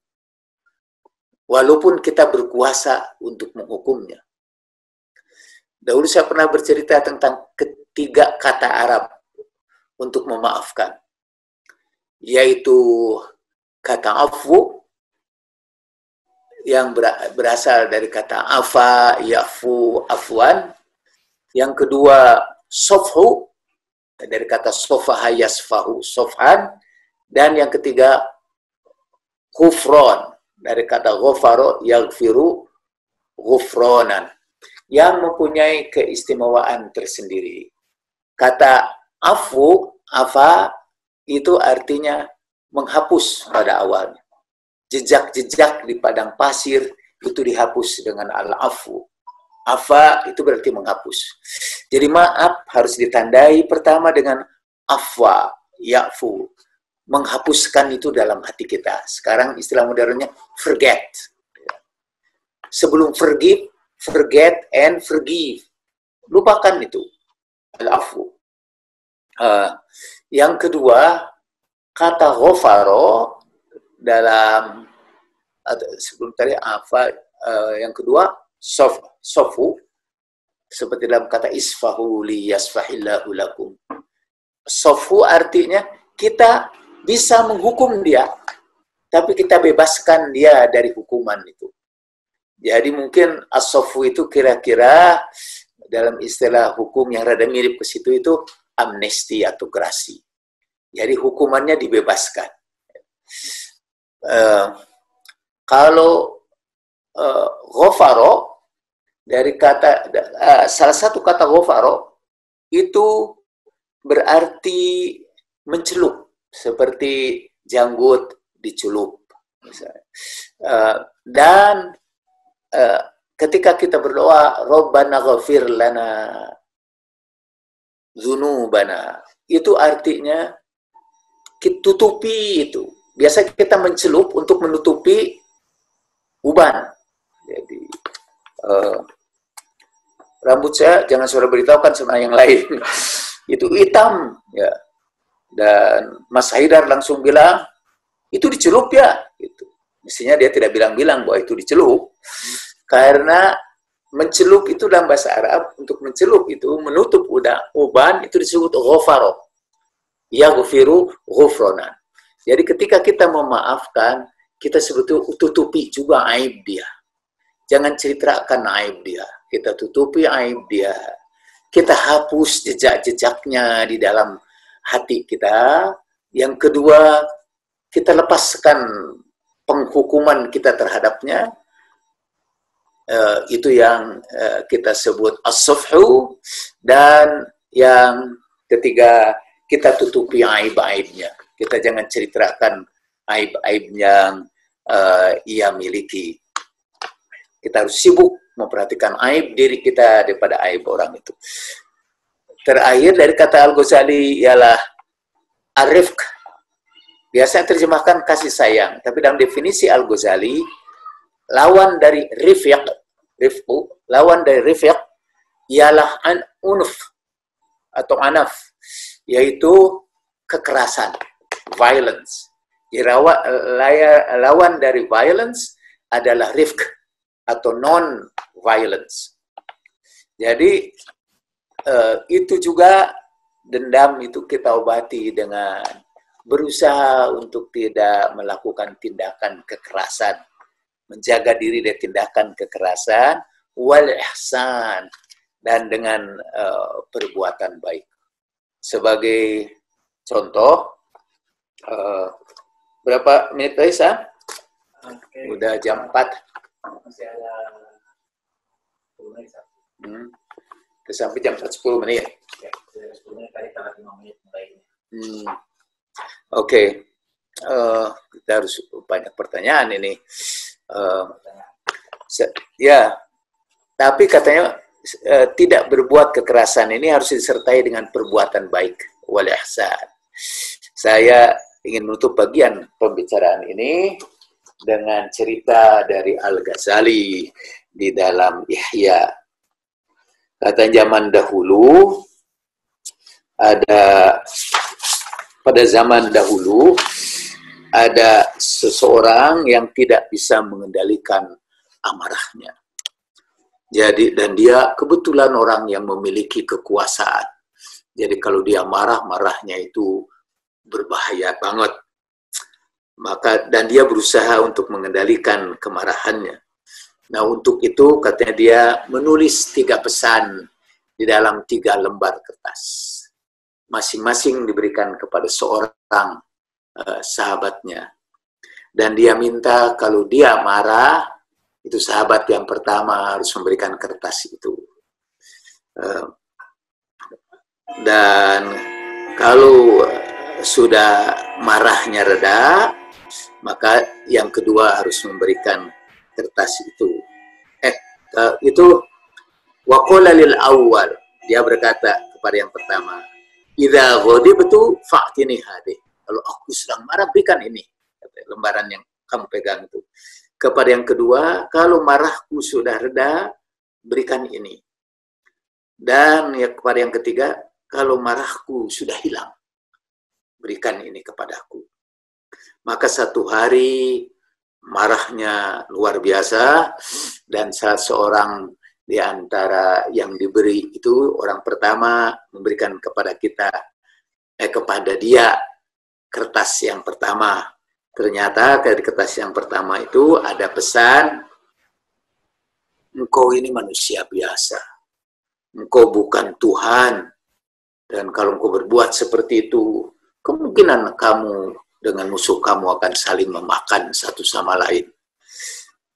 walaupun kita berkuasa untuk menghukumnya. Dahulu saya pernah bercerita tentang ketiga kata Arab untuk memaafkan, yaitu kata afu yang berasal dari kata afa, yafu, afwan. Yang kedua sofhu, dari kata sofaha yasfahu, sofhan. Dan yang ketiga ghufron, dari kata ghafaro yaghfiru ghufronan, yang mempunyai keistimewaan tersendiri. Kata afu, afa, itu artinya menghapus pada awalnya. Jejak-jejak di padang pasir itu dihapus dengan al-afu. Afa itu berarti menghapus. Jadi maaf harus ditandai pertama dengan afwa, ya'fu. Menghapuskan itu dalam hati kita. Sekarang istilah modernnya forget. Sebelum forgive, forget and forgive. Lupakan itu. Al-afu. Yang kedua, kata ghafaro dalam sebelum tadi afa, yang kedua sofu, seperti dalam kata isfahu li yasfahillahu lakum. Sofu artinya kita bisa menghukum dia, tapi kita bebaskan dia dari hukuman itu. Jadi mungkin as-sofu itu kira-kira dalam istilah hukum yang rada mirip ke situ itu amnesti atau grasi. Jadi hukumannya dibebaskan. Kalau ghafaro, dari kata salah satu kata ghafaro itu berarti mencelup, seperti janggut dicelup misalnya. Dan ketika kita berdoa Rabbana ghafir lana dzunubana, itu artinya kita tutupi itu. Biasa kita mencelup untuk menutupi uban. Jadi rambut saya jangan sudah beritahukan sama yang lain. Itu hitam ya. Dan Mas Haidar langsung bilang itu dicelup ya. Gitu. Mestinya dia tidak bilang-bilang bahwa itu dicelup, karena mencelup itu dalam bahasa Arab, untuk mencelup itu menutup uban itu disebut ghafaro. Yaghfiru ghufronan. Jadi ketika kita memaafkan, kita sebetulnya tutupi juga aib dia. Jangan ceritakan aib dia. Kita tutupi aib dia. Kita hapus jejak-jejaknya di dalam hati kita. Yang kedua, kita lepaskan penghukuman kita terhadapnya. Itu yang kita sebut as-sufhu. Dan yang ketiga, kita tutupi aib-aibnya. Kita jangan ceritakan aib-aib yang ia miliki. Kita harus sibuk memperhatikan aib diri kita daripada aib orang itu. Terakhir dari kata Al-Ghazali ialah arifq. Biasanya terjemahkan kasih sayang, tapi dalam definisi Al-Ghazali, lawan dari rifq, lawan dari rifq ialah unuf atau anaf, yaitu kekerasan, violence. Lawan dari violence adalah rifq atau non-violence. Jadi itu juga dendam itu kita obati dengan berusaha untuk tidak melakukan tindakan kekerasan, menjaga diri dari tindakan kekerasan, wal ihsan, dan dengan perbuatan baik. Sebagai contoh, berapa menit tadi, Sa? Okay. Udah jam 4. Masih ada 10 menit, Sa. Sampai jam 10 menit. Ya, 10 menit tadi, tanggal 5 menit mulai. Oke. Kita harus banyak pertanyaan ini. Ya, Tapi katanya tidak berbuat kekerasan ini harus disertai dengan perbuatan baik, wal ihsan. Saya ingin menutup bagian pembicaraan ini dengan cerita dari Al-Ghazali di dalam Ihya. Kata zaman dahulu, pada zaman dahulu ada seseorang yang tidak bisa mengendalikan amarahnya. Jadi, dan dia kebetulan orang yang memiliki kekuasaan. Jadi kalau dia marah, marahnya itu berbahaya banget. Dan dia berusaha untuk mengendalikan kemarahannya. Nah, untuk itu katanya dia menulis 3 pesan di dalam 3 lembar kertas. Masing-masing diberikan kepada seorang sahabatnya. Dan dia minta kalau dia marah, itu sahabat yang pertama harus memberikan kertas itu. Dan kalau sudah marahnya reda, maka yang kedua harus memberikan kertas itu. Itu waqala lil awwal, dia berkata kepada yang pertama, idza ghadibtu fa'tini hadhihi. Kalau aku sedang marah, berikan ini, lembaran yang kamu pegang itu. Kepada yang kedua, kalau marahku sudah reda, berikan ini. Dan ya, kepada yang ketiga, kalau marahku sudah hilang, berikan ini kepadaku. Maka satu hari marahnya luar biasa, dan salah seorang di antara yang diberi itu, orang pertama memberikan kepada kepada dia kertas yang pertama. Ternyata dari kertas yang pertama itu ada pesan, engkau ini manusia biasa, engkau bukan Tuhan, dan kalau engkau berbuat seperti itu, kemungkinan kamu dengan musuh kamu akan saling memakan satu sama lain.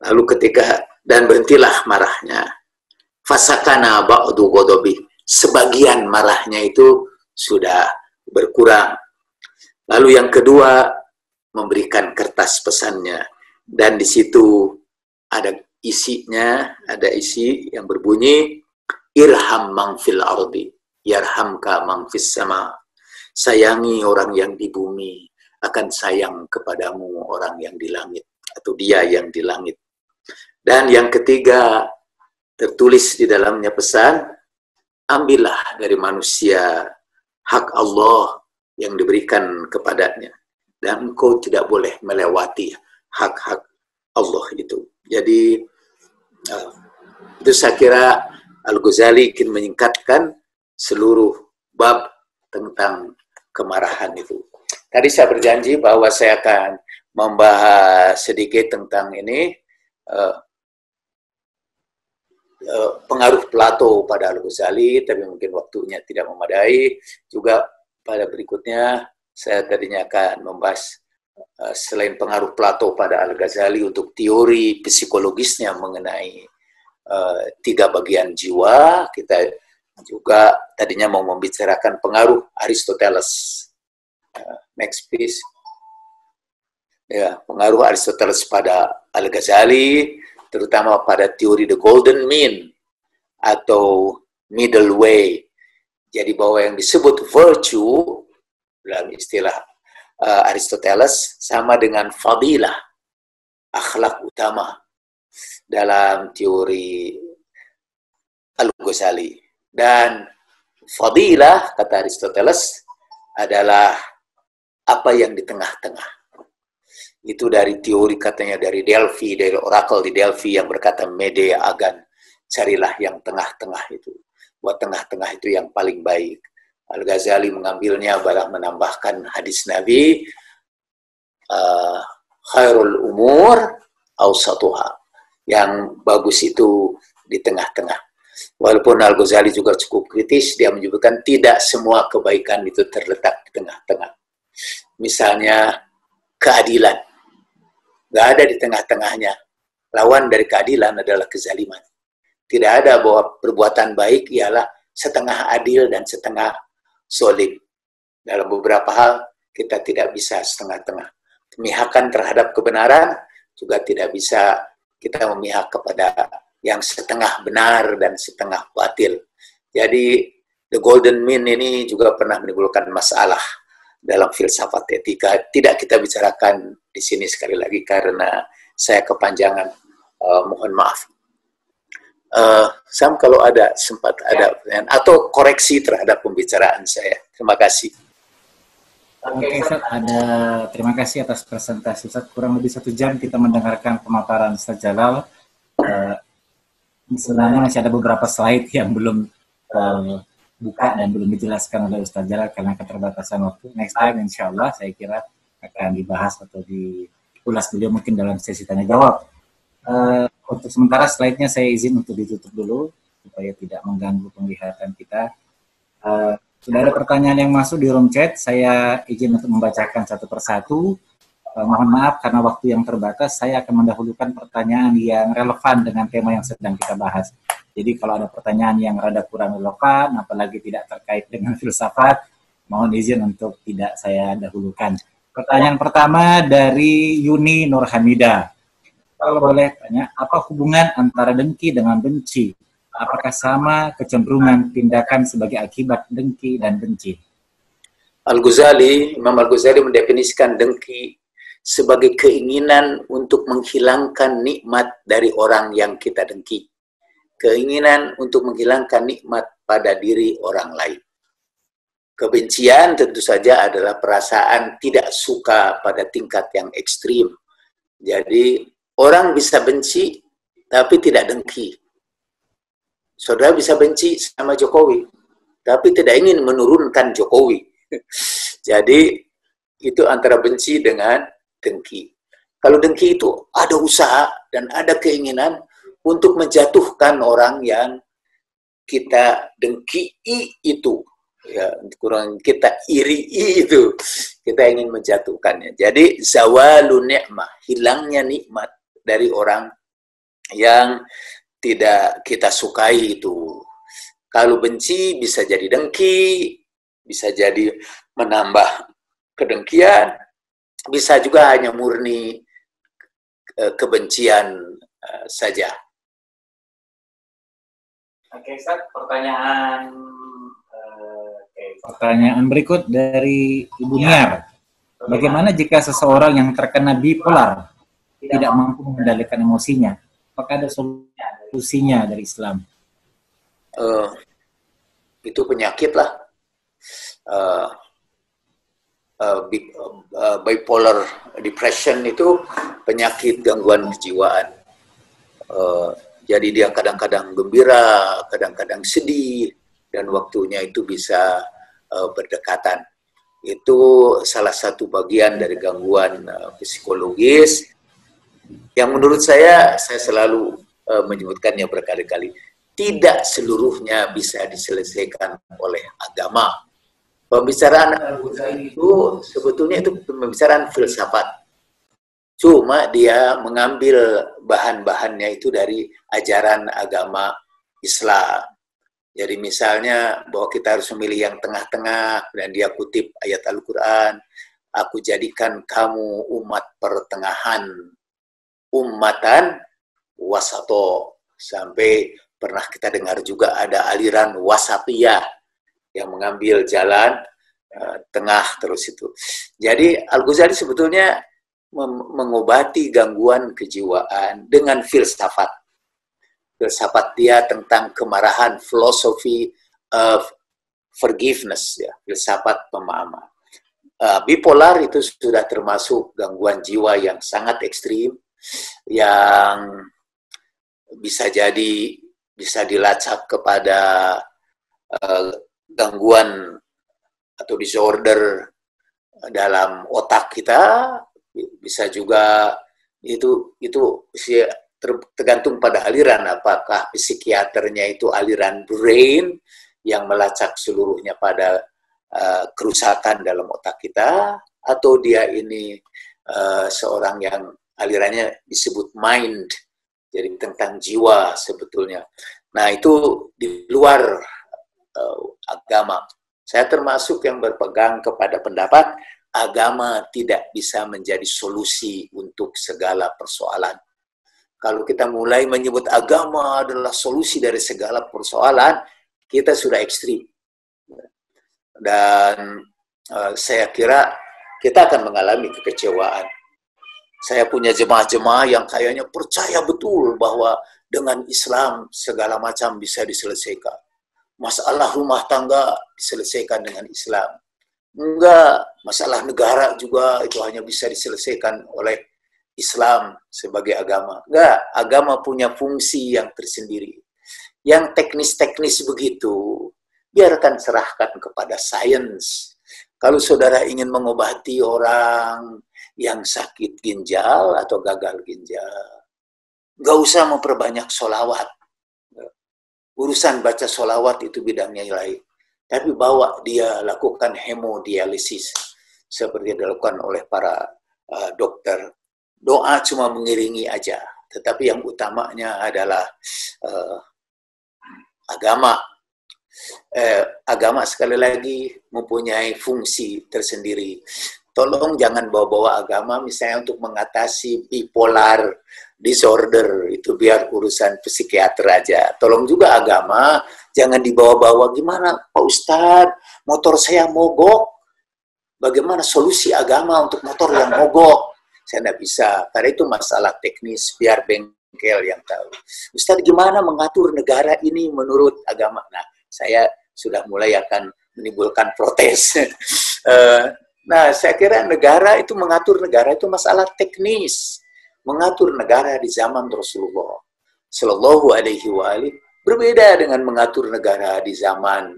Lalu dan berhentilah marahnya. Fasakana ba'du ghadabi, sebagian marahnya itu sudah berkurang. Lalu yang kedua, memberikan kertas pesannya, dan di situ ada isinya, ada isi yang berbunyi, irham man fil ardi yarhamka man fis sama. Sayangi orang yang di bumi, akan sayang kepadamu orang yang di langit, atau dia yang di langit. Dan yang ketiga, tertulis di dalamnya pesan, ambillah dari manusia hak Allah yang diberikan kepadanya, dan engkau tidak boleh melewati hak-hak Allah itu. Jadi itu saya kira Al-Ghazali ingin menyingkatkan seluruh bab tentang kemarahan itu. Tadi saya berjanji bahwa saya akan membahas sedikit tentang ini, pengaruh Plato pada Al-Ghazali, tapi mungkin waktunya tidak memadai. Juga pada berikutnya saya tadinya akan membahas selain pengaruh Plato pada Al-Ghazali untuk teori psikologisnya mengenai 3 bagian jiwa. Kita juga tadinya mau membicarakan pengaruh Aristoteles. Next please. Ya, pengaruh Aristoteles pada Al-Ghazali, terutama pada teori the golden mean atau middle way. Jadi bahwa yang disebut virtue dalam istilah Aristoteles sama dengan fadilah, akhlak utama dalam teori Al-Ghazali. Dan fadilah, kata Aristoteles, adalah apa yang di tengah-tengah. Itu dari teori katanya dari Delphi, dari oracle di Delphi yang berkata Mede Agan, carilah yang tengah-tengah itu. Buat tengah-tengah itu yang paling baik. Al-Ghazali mengambilnya adalah menambahkan hadis Nabi, khairul umur awsatuha, yang bagus itu di tengah-tengah. Walaupun Al-Ghazali juga cukup kritis, dia menyebutkan tidak semua kebaikan itu terletak di tengah-tengah. Misalnya keadilan, nggak ada di tengah-tengahnya. Lawan dari keadilan adalah kezaliman. Tidak ada bahwa perbuatan baik ialah setengah adil dan setengah zalim. Dalam beberapa hal kita tidak bisa setengah-tengah. Pemihakan terhadap kebenaran juga tidak bisa kita memihak kepada yang setengah benar dan setengah batil. Jadi the golden mean ini juga pernah menimbulkan masalah dalam filsafat etika. Tidak kita bicarakan di sini sekali lagi karena saya kepanjangan. Mohon maaf. Sam, kalau ada sempat ada pertanyaan atau koreksi terhadap pembicaraan saya. Terima kasih. Oke, Ustaz, terima kasih atas presentasi, Ustaz. Kurang lebih 1 jam kita mendengarkan pemaparan Ustaz Jalal. Sebenarnya masih ada beberapa slide yang belum buka dan belum dijelaskan oleh Ustaz Jalal karena keterbatasan waktu. Next time, insya Allah, saya kira akan dibahas atau diulas beliau mungkin dalam sesi tanya-jawab. Untuk sementara slide-nya saya izin untuk ditutup dulu, supaya tidak mengganggu penglihatan kita. Sudah ada pertanyaan yang masuk di room chat, saya izin untuk membacakan satu persatu. Mohon maaf karena waktu yang terbatas, saya akan mendahulukan pertanyaan yang relevan dengan tema yang sedang kita bahas. Jadi kalau ada pertanyaan yang rada kurang relevan, apalagi tidak terkait dengan filsafat, mohon izin untuk tidak saya dahulukan. Pertanyaan pertama dari Yuni Nurhamida. Kalau boleh tanya, apa hubungan antara dengki dengan benci? Apakah sama kecenderungan tindakan sebagai akibat dengki dan benci? Imam Al-Ghazali mendefinisikan dengki sebagai keinginan untuk menghilangkan nikmat dari orang yang kita dengki. Keinginan untuk menghilangkan nikmat pada diri orang lain. Kebencian tentu saja adalah perasaan tidak suka pada tingkat yang ekstrim. Jadi orang bisa benci tapi tidak dengki. Saudara bisa benci sama Jokowi tapi tidak ingin menurunkan Jokowi. Jadi itu antara benci dengan dengki. Kalau dengki itu ada usaha dan ada keinginan untuk menjatuhkan orang yang kita dengki itu, ya, kurang kita iri itu, kita ingin menjatuhkannya. Jadi zawalun ni'mah, hilangnya nikmat dari orang yang tidak kita sukai itu. Kalau benci bisa jadi dengki, bisa jadi menambah kedengkian, bisa juga hanya murni kebencian saja. Oke, Ustaz, pertanyaan berikut dari Ibu Niar. Bagaimana jika seseorang yang terkena bipolar tidak mampu mengendalikan emosinya? Apakah ada solusinya dari Islam? Itu penyakit lah. Bipolar depression itu penyakit gangguan kejiwaan. Jadi dia kadang-kadang gembira, kadang-kadang sedih, dan waktunya itu bisa berdekatan. Itu salah satu bagian dari gangguan psikologis yang menurut saya selalu menyebutkannya berkali-kali. Tidak seluruhnya bisa diselesaikan oleh agama. Pembicaraan Al-Ghazali itu sebetulnya itu pembicaraan filsafat. Cuma dia mengambil bahan-bahannya itu dari ajaran agama Islam. Jadi misalnya bahwa kita harus memilih yang tengah-tengah, dan dia kutip ayat Al-Quran, aku jadikan kamu umat pertengahan, ummatan wasato. Sampai pernah kita dengar juga ada aliran wasatiyah yang mengambil jalan tengah terus itu. Jadi Al-Ghazali sebetulnya mengobati gangguan kejiwaan dengan filsafat. Filsafat dia tentang kemarahan, filosofi of forgiveness, ya, filsafat pemahaman. Bipolar itu sudah termasuk gangguan jiwa yang sangat ekstrim, yang bisa dilacak kepada gangguan atau disorder dalam otak kita, bisa juga itu tergantung pada aliran. Apakah psikiaternya itu aliran brain yang melacak seluruhnya pada kerusakan dalam otak kita, atau dia ini seorang yang alirannya disebut mind, jadi tentang jiwa sebetulnya. Nah itu di luar agama. Saya termasuk yang berpegang kepada pendapat agama tidak bisa menjadi solusi untuk segala persoalan. Kalau kita mulai menyebut agama adalah solusi dari segala persoalan, kita sudah ekstrim. Dan saya kira kita akan mengalami kekecewaan. Saya punya jemaah-jemaah yang kayaknya percaya betul bahwa dengan Islam segala macam bisa diselesaikan. Masalah rumah tangga diselesaikan dengan Islam. Enggak, masalah negara juga itu hanya bisa diselesaikan oleh Islam sebagai agama. Enggak, agama punya fungsi yang tersendiri. Yang teknis-teknis begitu, biarkan serahkan kepada sains. Kalau saudara ingin mengobati orang yang sakit ginjal atau gagal ginjal, enggak usah memperbanyak sholawat. Urusan baca sholawat itu bidangnya lain. Tapi bawa dia lakukan hemodialisis seperti dilakukan oleh para dokter. Doa cuma mengiringi aja, tetapi yang utamanya adalah agama. Agama sekali lagi mempunyai fungsi tersendiri. Tolong jangan bawa-bawa agama misalnya untuk mengatasi bipolar disorder, itu biar urusan psikiater aja. Tolong juga agama jangan dibawa-bawa, gimana Pak Ustadz, motor saya mogok, bagaimana solusi agama untuk motor yang mogok? Saya tidak bisa, karena itu masalah teknis, biar bengkel yang tahu. Ustadz, gimana mengatur negara ini menurut agama? Nah, saya sudah mulai akan menimbulkan protes. Nah, saya kira negara itu, mengatur negara itu masalah teknis. Mengatur negara di zaman Rasulullah Sallallahu Alaihi Wasallam berbeda dengan mengatur negara di zaman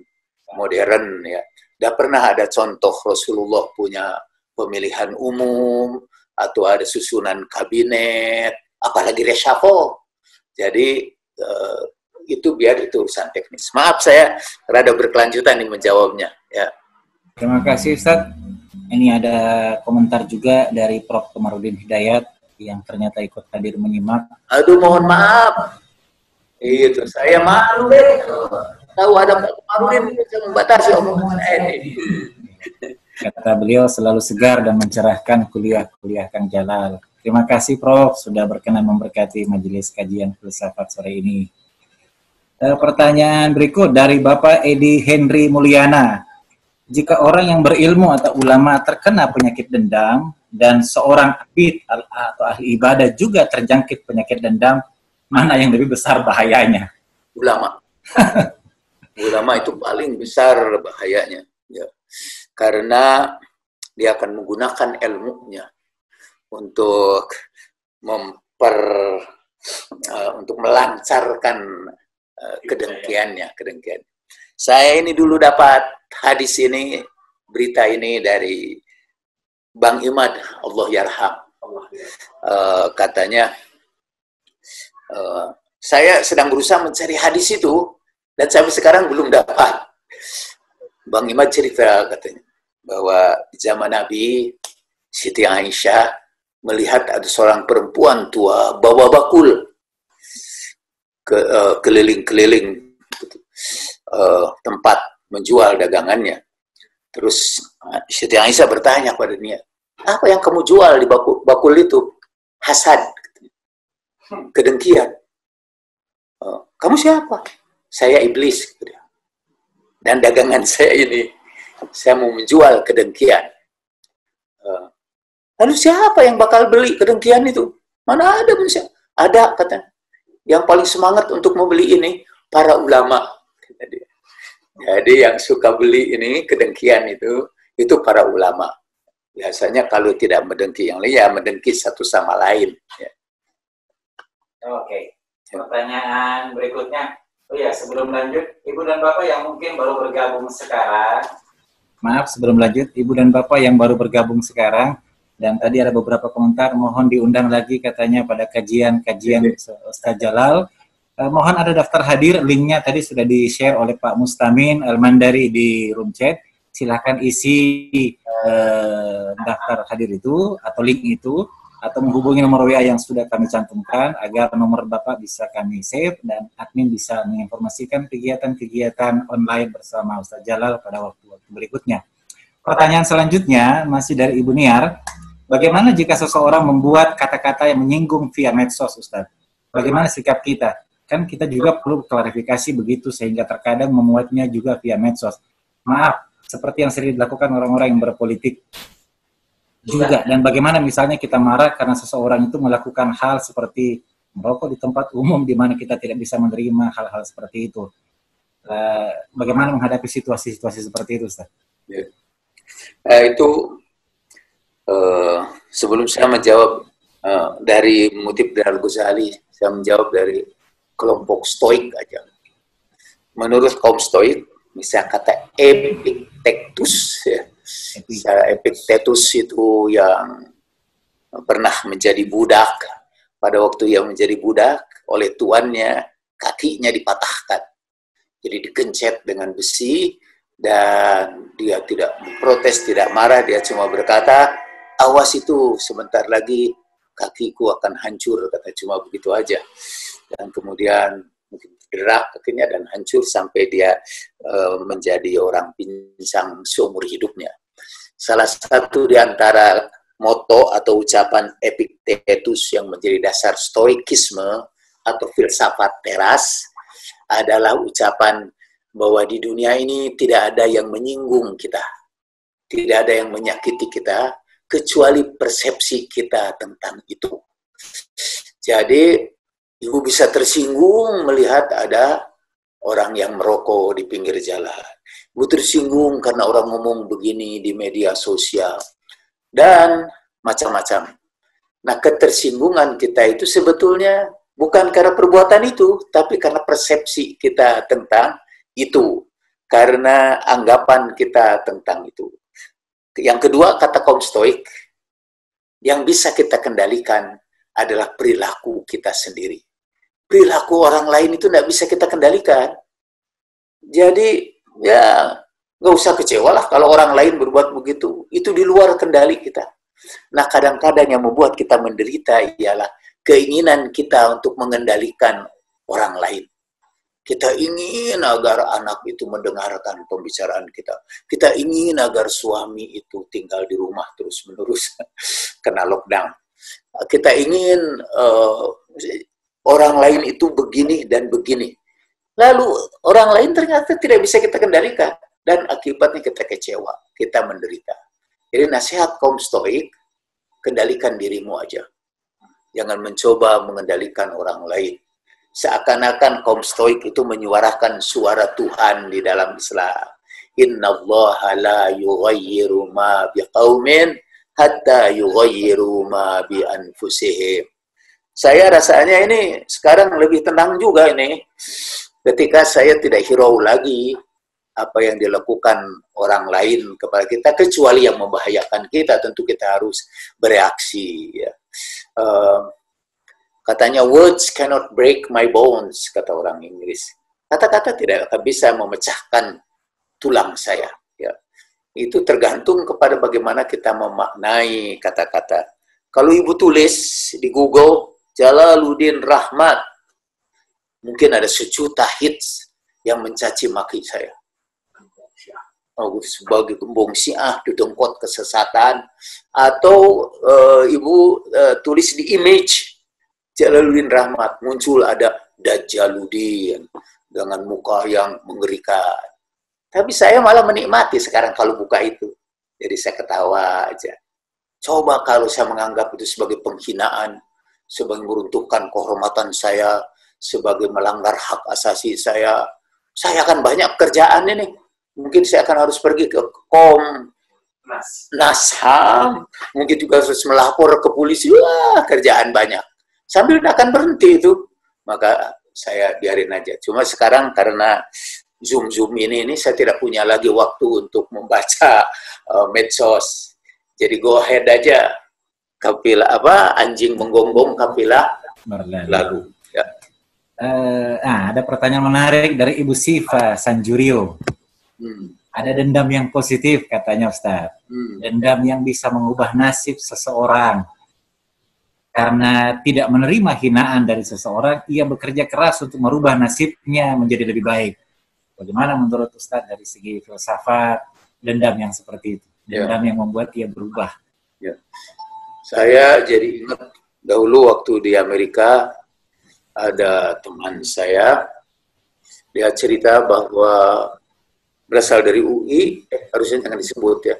modern, ya. Tidak pernah ada contoh Rasulullah punya pemilihan umum atau ada susunan kabinet, apalagi reshuffle. Jadi itu biar itu urusan teknis. Maaf, saya rada berkelanjutan nih menjawabnya. Ya. Terima kasih Ustadz. Ini ada komentar juga dari Prof. Komarudin Hidayat yang ternyata ikut hadir menyimak. Aduh, mohon maaf. Itu saya malu deh. Tahu ada Pak Komarudin bisa membatasi omongan saya ini. Kata beliau selalu segar dan mencerahkan kuliah-kuliah Kang Jalal. Terima kasih Prof. sudah berkenan memberkati majelis kajian filsafat sore ini. Pertanyaan berikut dari Bapak Edi Henry Mulyana. Jika orang yang berilmu atau ulama terkena penyakit dendam dan seorang abid atau ahli ibadah juga terjangkit penyakit dendam, mana yang lebih besar bahayanya? Ulama. Ulama itu paling besar bahayanya. Ya. Karena dia akan menggunakan ilmunya untuk untuk melancarkan kedengkiannya. Saya ini dulu dapat hadis ini, berita ini dari Bang Imad, Allah yarham. Katanya, saya sedang berusaha mencari hadis itu, dan sampai sekarang belum dapat. Bang Imad cerita katanya, bahwa di zaman Nabi, Siti Aisyah melihat ada seorang perempuan tua bawa bakul keliling-keliling tempat menjual dagangannya. Terus Siti Aisyah bertanya pada dia, apa yang kamu jual di bakul itu? Hasad, kedengkian. Kamu siapa? Saya iblis. Dan dagangan saya ini, saya mau menjual kedengkian. Lalu siapa yang bakal beli kedengkian itu? Mana ada manusia? Ada, katanya. Yang paling semangat untuk membeli ini, para ulama. Jadi yang suka beli ini, kedengkian itu para ulama. Biasanya kalau tidak mendengki yang lain, ya mendengki satu sama lain. Ya. Oke, pertanyaan berikutnya. Oh ya, sebelum lanjut, Ibu dan Bapak yang mungkin baru bergabung sekarang. Maaf, sebelum lanjut, Ibu dan Bapak yang baru bergabung sekarang, dan tadi ada beberapa komentar, mohon diundang lagi katanya pada kajian-kajian Ustaz Jalal. Mohon ada daftar hadir, linknya tadi sudah di-share oleh Pak Mustamin Al-Mandari di room chat. Silahkan isi daftar hadir itu, atau link itu, atau menghubungi nomor WA yang sudah kami cantumkan, agar nomor Bapak bisa kami save, dan admin bisa menginformasikan kegiatan-kegiatan online bersama Ustaz Jalal pada waktu-waktu berikutnya. Pertanyaan selanjutnya, masih dari Ibu Niar. Bagaimana jika seseorang membuat kata-kata yang menyinggung via medsos, Ustaz? bagaimana sikap kita? Kan kita juga perlu klarifikasi begitu, sehingga terkadang memuatnya juga via medsos. Maaf, seperti yang sering dilakukan orang-orang yang berpolitik juga. Dan bagaimana misalnya kita marah karena seseorang itu melakukan hal seperti merokok di tempat umum, di mana kita tidak bisa menerima hal-hal seperti itu. Bagaimana menghadapi situasi-situasi seperti itu, Ustaz? Ya. Itu sebelum saya menjawab dari motif dari Al-Ghazali, saya menjawab dari kelompok Stoik aja. Menurut kaum Stoik, misalnya kata Epictetus, ya. Epictetus itu yang pernah menjadi budak. Pada waktu yang menjadi budak, oleh tuannya kakinya dipatahkan. Jadi dikencet dengan besi, dan dia tidak protes, tidak marah, dia cuma berkata, awas itu sebentar lagi kakiku akan hancur, kata cuma begitu aja. Dan kemudian mungkin bergerak kakinya dan hancur sampai dia menjadi orang pincang seumur hidupnya. Salah satu di antara moto atau ucapan Epictetus yang menjadi dasar stoikisme atau filsafat teras adalah ucapan bahwa di dunia ini tidak ada yang menyinggung kita, tidak ada yang menyakiti kita, kecuali persepsi kita tentang itu. Jadi, ibu bisa tersinggung melihat ada orang yang merokok di pinggir jalan. Ibu tersinggung karena orang ngomong begini di media sosial. Dan macam-macam. Nah, ketersinggungan kita itu sebetulnya bukan karena perbuatan itu, tapi karena persepsi kita tentang itu. Karena anggapan kita tentang itu. Yang kedua, kata kaum Stoik, yang bisa kita kendalikan adalah perilaku kita sendiri. Perilaku orang lain itu tidak bisa kita kendalikan. Jadi, ya nggak usah kecewa lah kalau orang lain berbuat begitu. Itu di luar kendali kita. Nah, kadang-kadang yang membuat kita menderita ialah keinginan kita untuk mengendalikan orang lain. Kita ingin agar anak itu mendengarkan pembicaraan kita. Kita ingin agar suami itu tinggal di rumah terus-menerus kena lockdown. Kita ingin orang lain itu begini dan begini. Lalu orang lain ternyata tidak bisa kita kendalikan. Dan akibatnya kita kecewa, kita menderita. Jadi nasihat kaum Stoik, kendalikan dirimu aja. Jangan mencoba mengendalikan orang lain. Seakan-akan kaum Stoik itu menyuarakan suara Tuhan di dalam Islam. Innallaha la yughayyiru ma biqaumin hatta yughayyiru ma bi anfusihim. Saya rasanya ini sekarang lebih tenang juga ini. Ketika saya tidak hirau lagi apa yang dilakukan orang lain kepada kita, kecuali yang membahayakan kita, tentu kita harus bereaksi. Ya. Katanya, words cannot break my bones, kata orang Inggris. Kata-kata tidak akan bisa memecahkan tulang saya. Ya. Itu tergantung kepada bagaimana kita memaknai kata-kata. Kalau ibu tulis di Google, Jalaluddin Rahmat, mungkin ada sejuta hits yang mencaci maki saya. Sebagai gembong Syiah, didengkot kesesatan, atau ibu tulis di image Jalaluddin Rahmat, muncul ada Dajjaluddin dengan muka yang mengerikan. Tapi saya malah menikmati sekarang kalau buka itu. Jadi saya ketawa aja. Coba kalau saya menganggap itu sebagai penghinaan, sebagai meruntuhkan kehormatan saya, sebagai melanggar hak asasi saya akan banyak kerjaan ini. Mungkin saya akan harus pergi ke Komnas HAM, mungkin juga harus melapor ke polisi. Wah, kerjaan banyak. Sambil akan berhenti itu, maka saya biarin aja. Cuma sekarang karena Zoom ini saya tidak punya lagi waktu untuk membaca medsos. Jadi go ahead aja. Kapilah anjing menggonggong kapilah lalu. Ya. Ada pertanyaan menarik dari Ibu Siva Sanjurio. Ada dendam yang positif, katanya Ustaz. Dendam yang bisa mengubah nasib seseorang. Karena tidak menerima hinaan dari seseorang, ia bekerja keras untuk merubah nasibnya menjadi lebih baik. Bagaimana menurut Ustaz dari segi filsafat dendam yang seperti itu? Dendam yang membuat ia berubah. Ya. Saya jadi ingat dahulu waktu di Amerika, ada teman saya, dia cerita bahwa berasal dari UI, harusnya jangan disebut ya,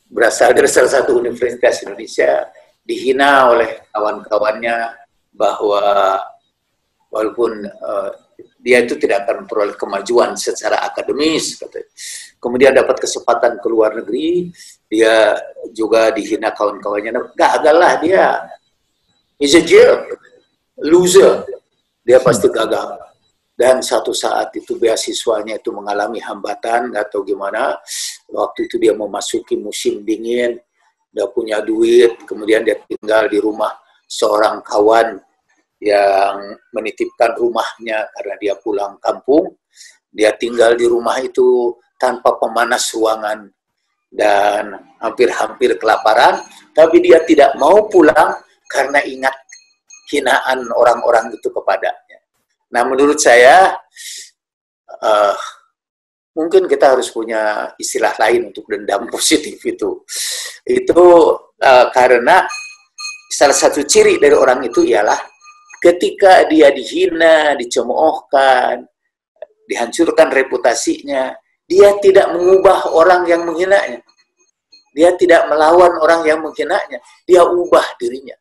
berasal dari salah satu universitas Indonesia, dihina oleh kawan-kawannya bahwa walaupun dia itu tidak akan memperoleh kemajuan secara akademis, katanya. Kemudian dapat kesempatan ke luar negeri, dia juga dihina kawan-kawannya, gagal lah dia, he's a jerk, loser, dia pasti gagal. Dan satu saat itu beasiswanya itu mengalami hambatan atau gimana, waktu itu dia memasuki musim dingin, dia punya duit, kemudian dia tinggal di rumah seorang kawan yang menitipkan rumahnya karena dia pulang kampung. Dia tinggal di rumah itu tanpa pemanas ruangan dan hampir-hampir kelaparan, tapi dia tidak mau pulang karena ingat hinaan orang-orang itu kepadanya. Nah, menurut saya mungkin kita harus punya istilah lain untuk dendam positif itu. Itu karena salah satu ciri dari orang itu ialah ketika dia dihina, dicemoohkan, dihancurkan reputasinya, dia tidak mengubah orang yang menghinanya. Dia tidak melawan orang yang menghinanya. Dia ubah dirinya.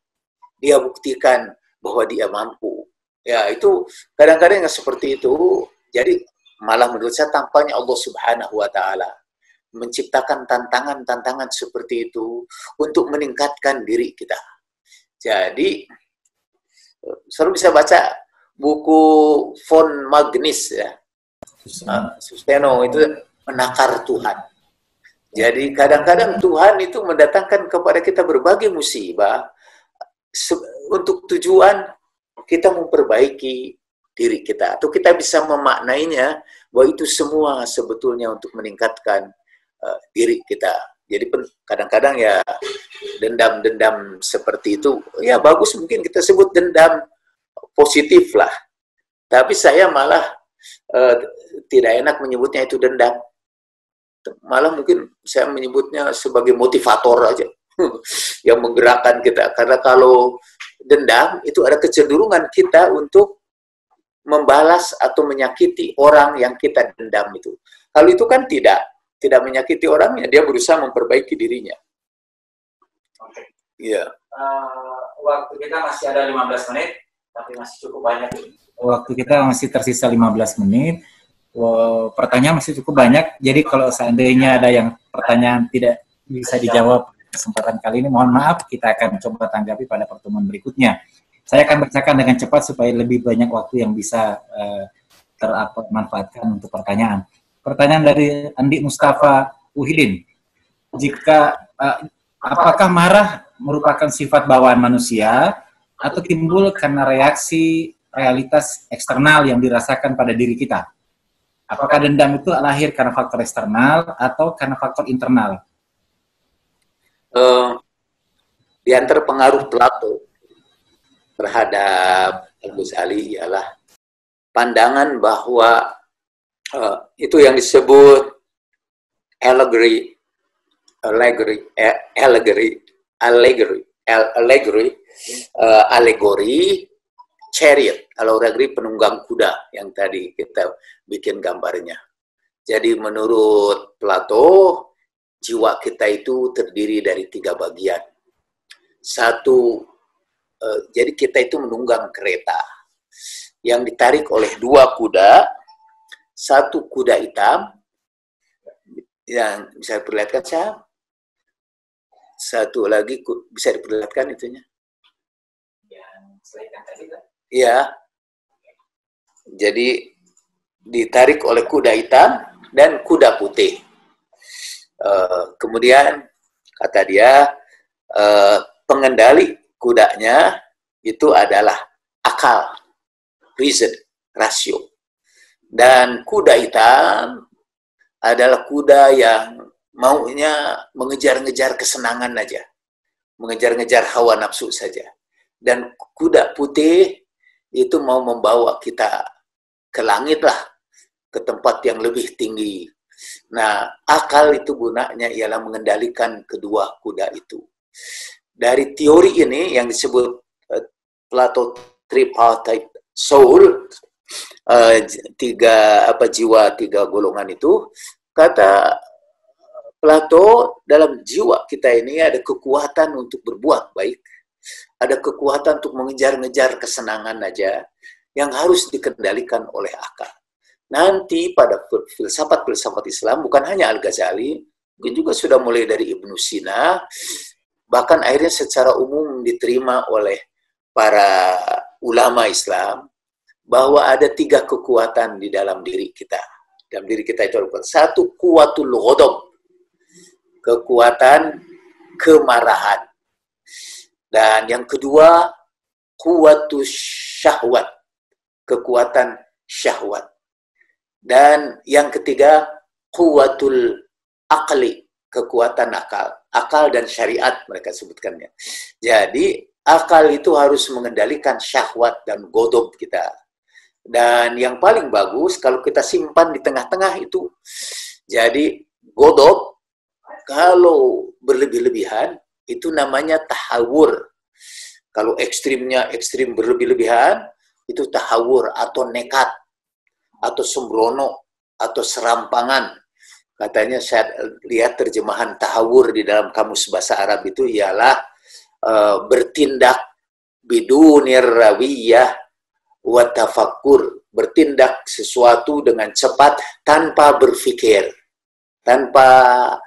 Dia buktikan bahwa dia mampu. Ya, itu kadang-kadang yang seperti itu. Jadi malah menurut saya tampaknya Allah Subhanahu wa Ta'ala menciptakan tantangan-tantangan seperti itu untuk meningkatkan diri kita. Jadi selalu bisa baca buku von Magnus ya, Susteno, itu menakar Tuhan. Jadi kadang-kadang Tuhan itu mendatangkan kepada kita berbagai musibah untuk tujuan kita memperbaiki diri kita, atau kita bisa memaknainya bahwa itu semua sebetulnya untuk meningkatkan diri kita. Jadi kadang-kadang ya dendam-dendam seperti itu, ya bagus, mungkin kita sebut dendam positif lah. Tapi saya malah tidak enak menyebutnya itu dendam. Malah mungkin saya menyebutnya sebagai motivator aja, yang menggerakkan kita. Karena kalau dendam itu ada kecenderungan kita untuk membalas atau menyakiti orang yang kita dendam itu. Kalau itu kan tidak menyakiti orangnya, dia berusaha memperbaiki dirinya. Oke. Iya. Waktu kita masih ada 15 menit, tapi masih cukup banyak. Waktu kita masih tersisa 15 menit. Pertanyaan masih cukup banyak. Jadi kalau seandainya ada yang pertanyaan tidak bisa dijawab kesempatan kali ini, mohon maaf, kita akan coba tanggapi pada pertemuan berikutnya. Saya akan bacakan dengan cepat supaya lebih banyak waktu yang bisa termanfaatkan untuk pertanyaan. Pertanyaan dari Andi Mustafa Uhidin. Apakah marah merupakan sifat bawaan manusia atau timbul karena reaksi realitas eksternal yang dirasakan pada diri kita? Apakah dendam itu lahir karena faktor eksternal atau karena faktor internal? Di antara pengaruh Plato terhadap Al-Ghazali ialah pandangan bahwa itu yang disebut allegory, chariot, alegori penunggang kuda yang tadi kita bikin gambarnya. Jadi menurut Plato, jiwa kita itu terdiri dari 3 bagian. Satu, jadi kita itu menunggang kereta yang ditarik oleh 2 kuda. Satu kuda hitam yang bisa diperlihatkan, saya. Satu lagi bisa diperlihatkan itunya. Iya. Jadi ditarik oleh kuda hitam dan kuda putih. Kemudian kata dia, pengendali kudanya itu adalah akal, reason, rasio. Dan kuda hitam adalah kuda yang maunya mengejar-ngejar kesenangan aja, mengejar-ngejar hawa nafsu saja. Dan kuda putih itu mau membawa kita ke langit lah, ke tempat yang lebih tinggi. Nah, akal itu gunanya ialah mengendalikan kedua kuda itu. Dari teori ini yang disebut Plato tripartite soul, jiwa, tiga golongan itu, kata Plato, dalam jiwa kita ini ada kekuatan untuk berbuat baik, ada kekuatan untuk mengejar-ngejar kesenangan aja, yang harus dikendalikan oleh akal. Nanti pada filsafat-filsafat Islam, bukan hanya Al-Ghazali, juga sudah mulai dari Ibnu Sina, bahkan akhirnya secara umum diterima oleh para ulama Islam, bahwa ada 3 kekuatan di dalam diri kita. Dalam diri kita itu ada satu, kuwatul ghadab, kekuatan kemarahan. Dan yang kedua, kuwatus syahwat, kekuatan syahwat. Dan yang ketiga, kuwatul akli, kekuatan akal. Akal dan syariat mereka sebutkannya. Jadi, akal itu harus mengendalikan syahwat dan ghadab kita. Dan yang paling bagus, kalau kita simpan di tengah-tengah itu. Jadi, ghadab, kalau berlebih-lebihan, itu namanya tahawur. Kalau ekstrim berlebih-lebihan, itu tahawur atau nekat, atau sembrono, atau serampangan. Katanya saya lihat terjemahan tahawur di dalam kamus bahasa Arab itu ialah bertindak bidunir rawiyah wa tafakkur, bertindak sesuatu dengan cepat tanpa berpikir, tanpa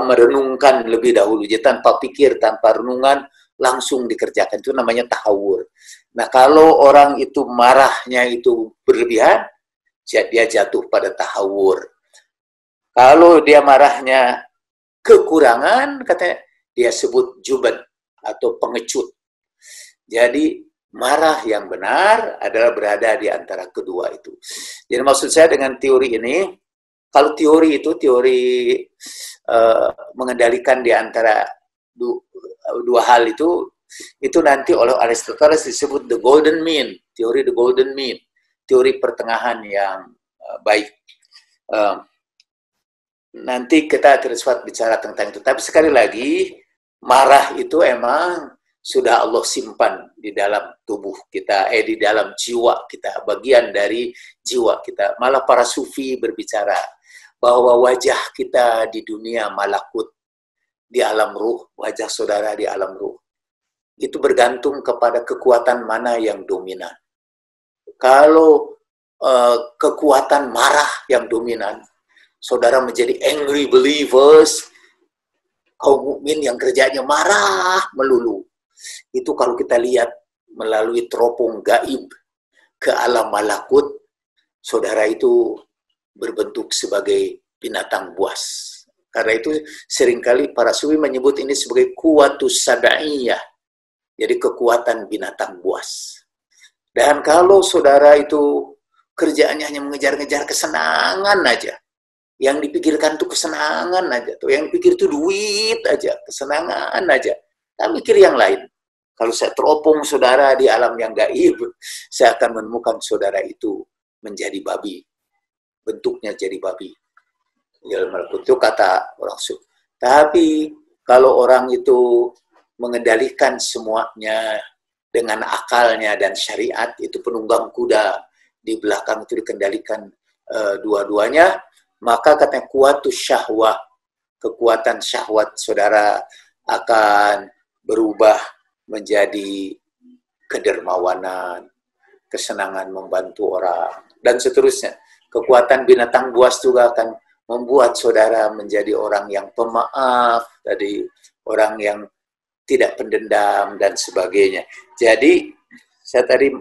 merenungkan lebih dahulu, jadi tanpa pikir, tanpa renungan, langsung dikerjakan. Itu namanya tahawur. Nah, kalau orang itu marahnya itu berlebihan, dia jatuh pada tahawur. Kalau dia marahnya kekurangan, katanya dia sebut juban atau pengecut. Jadi marah yang benar adalah berada di antara kedua itu. Jadi maksud saya dengan teori ini, kalau teori itu mengendalikan di antara dua hal itu nanti oleh Aristoteles disebut the golden mean, teori the golden mean, teori pertengahan yang baik. Nanti kita terus bicara tentang itu. Tapi sekali lagi, marah itu emang sudah Allah simpan di dalam tubuh kita, di dalam jiwa kita, bagian dari jiwa kita. Malah para sufi berbicara bahwa wajah kita di dunia malakut, di alam ruh, wajah saudara di alam ruh, itu bergantung kepada kekuatan mana yang dominan. Kalau kekuatan marah yang dominan, saudara menjadi angry believers, kaum mukmin yang kerjanya marah melulu. Itu kalau kita lihat melalui teropong gaib ke alam malakut, saudara itu berbentuk sebagai binatang buas. Karena itu seringkali para sufi menyebut ini sebagai kuwatus sab'iyah, jadi kekuatan binatang buas. Dan kalau saudara itu kerjaannya hanya mengejar-ngejar kesenangan aja, yang dipikirkan tuh kesenangan aja, tuh yang dipikir tuh duit aja, kesenangan aja, tak mikir yang lain. Kalau saya teropong saudara di alam yang gaib, saya akan menemukan saudara itu menjadi babi, bentuknya jadi babi. Itu kata orang sufi. Tapi kalau orang itu mengendalikan semuanya dengan akalnya dan syariat, itu penunggang kuda di belakang itu dikendalikan dua-duanya, maka katanya kuatus syahwah, kekuatan syahwat saudara akan berubah menjadi kedermawanan, kesenangan membantu orang, dan seterusnya. Kekuatan binatang buas juga akan membuat saudara menjadi orang yang pemaaf, tadi orang yang tidak pendendam dan sebagainya. Jadi saya tadi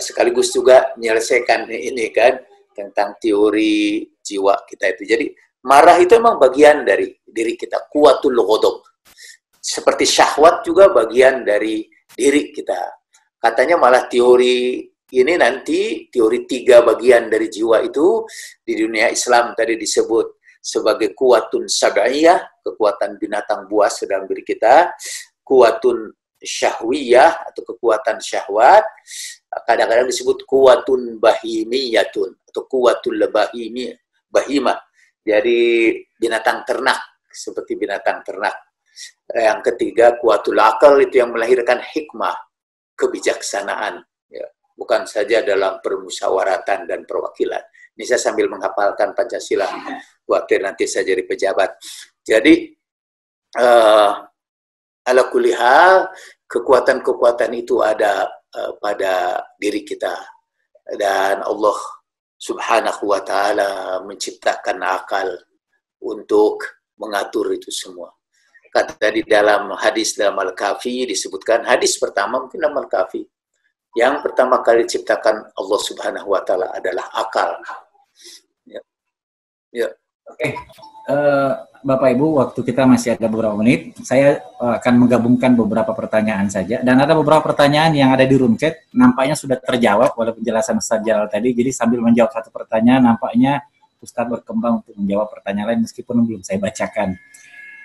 sekaligus juga menyelesaikan ini kan tentang teori jiwa kita itu. Jadi marah itu memang bagian dari diri kita, kuwatul ghadab. Seperti syahwat juga bagian dari diri kita. Katanya malah teori ini nanti, teori 3 bagian dari jiwa itu di dunia Islam tadi disebut sebagai kuwatun sab'iyah, kekuatan binatang buas dalam diri kita, kuwatun syahwiyah atau kekuatan syahwat, kadang-kadang disebut kuwatun bahimiyatun atau kuwatul bahimah. Jadi binatang ternak, seperti binatang ternak. Yang ketiga, kuwatul akal, itu yang melahirkan hikmah. kebijaksanaan, ya. Bukan saja dalam permusyawaratan dan perwakilan. Ini saya sambil menghafalkan Pancasila waktu nanti saya jadi pejabat. Jadi ala kulli hal, kekuatan-kekuatan itu ada pada diri kita, dan Allah Subhanahu wa ta'ala menciptakan akal untuk mengatur itu semua. Kata di dalam hadis dalam Al-Kahfi disebutkan, hadis pertama mungkin dalam Al-Kahfi, yang pertama kali diciptakan Allah Subhanahu wa ta'ala adalah akal. Ya. Ya. Oke. Bapak Ibu, waktu kita masih ada beberapa menit, saya akan menggabungkan beberapa pertanyaan saja. Dan ada beberapa pertanyaan yang ada di room chat, nampaknya sudah terjawab oleh penjelasan Ustaz Jalal tadi. Jadi sambil menjawab satu pertanyaan, nampaknya Ustaz berkembang untuk menjawab pertanyaan lain meskipun belum saya bacakan.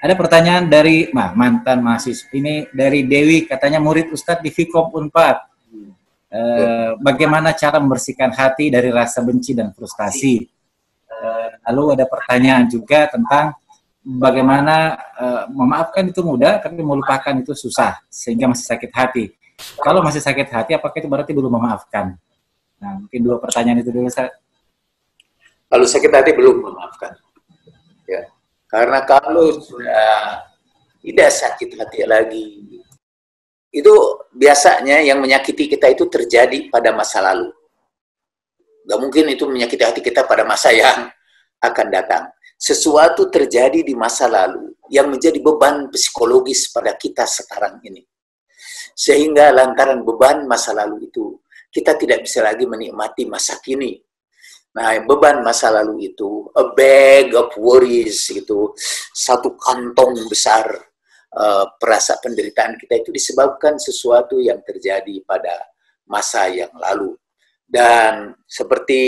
Ada pertanyaan dari mantan mahasiswa. Ini dari Dewi, katanya murid Ustaz di Vkom Unpad. Bagaimana cara membersihkan hati dari rasa benci dan frustasi? Lalu ada pertanyaan juga tentang bagaimana memaafkan itu mudah, tapi melupakan itu susah, sehingga masih sakit hati. Kalau masih sakit hati, apakah itu berarti belum memaafkan? Nah, mungkin dua pertanyaan itu dulu, Ustaz. Kalau sakit hati belum memaafkan. Ya. Karena kalau sudah tidak sakit hati lagi, itu biasanya yang menyakiti kita itu terjadi pada masa lalu. Gak mungkin itu menyakiti hati kita pada masa yang akan datang. Sesuatu terjadi di masa lalu yang menjadi beban psikologis pada kita sekarang ini. Sehingga lantaran beban masa lalu itu, kita tidak bisa lagi menikmati masa kini. Nah, beban masa lalu itu, a bag of worries, gitu, satu kantong besar perasa penderitaan kita itu disebabkan sesuatu yang terjadi pada masa yang lalu. Dan seperti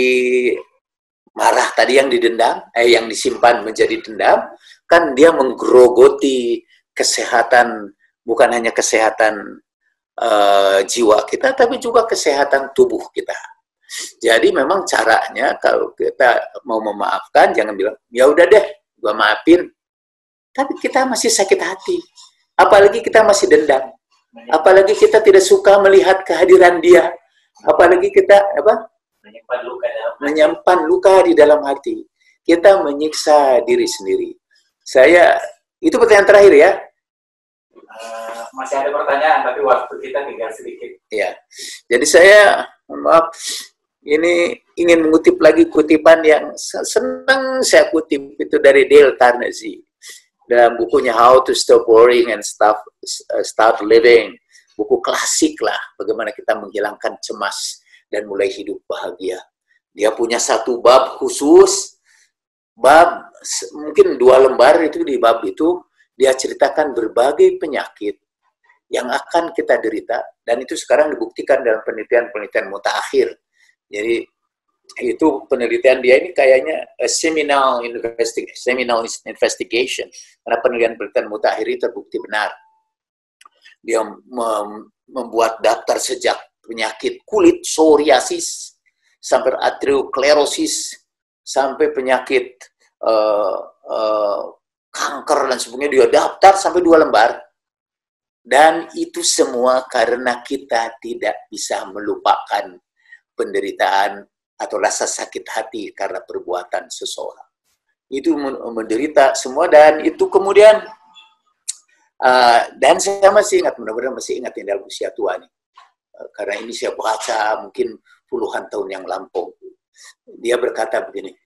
marah tadi yang didendam, yang disimpan menjadi dendam, kan dia menggerogoti kesehatan, bukan hanya kesehatan jiwa kita, tapi juga kesehatan tubuh kita. Jadi memang caranya kalau kita mau memaafkan, jangan bilang, ya udah deh, gua maafin. Tapi kita masih sakit hati. Apalagi kita masih dendam. Apalagi kita tidak suka melihat kehadiran dia. Apalagi kita menyimpan luka di dalam hati. Kita menyiksa diri sendiri. Itu pertanyaan terakhir ya. Masih ada pertanyaan, tapi waktu kita tinggal sedikit. Ya. Jadi saya, maaf, ini ingin mengutip lagi kutipan yang senang saya kutip, itu dari Dale Carnegie dalam bukunya How to Stop Worrying and Start Living. Buku klasik lah, bagaimana kita menghilangkan cemas dan mulai hidup bahagia. Dia punya satu bab khusus, bab mungkin 2 lembar itu, di bab itu dia ceritakan berbagai penyakit yang akan kita derita, dan itu sekarang dibuktikan dalam penelitian-penelitian mutakhir. Jadi itu penelitian dia ini kayaknya seminal investigation, karena penelitian-penelitian mutakhir itu terbukti benar. Dia membuat daftar sejak penyakit kulit, psoriasis, sampai arteriosklerosis, sampai penyakit kanker dan sebagainya, dia daftar sampai 2 lembar. Dan itu semua karena kita tidak bisa melupakan penderitaan atau rasa sakit hati karena perbuatan seseorang. Itu menderita semua, dan itu kemudian dan saya masih ingat, mudah-mudahan masih ingat yang dalam usia tua nih, karena ini saya baca mungkin puluhan tahun yang lampau. Dia berkata begini,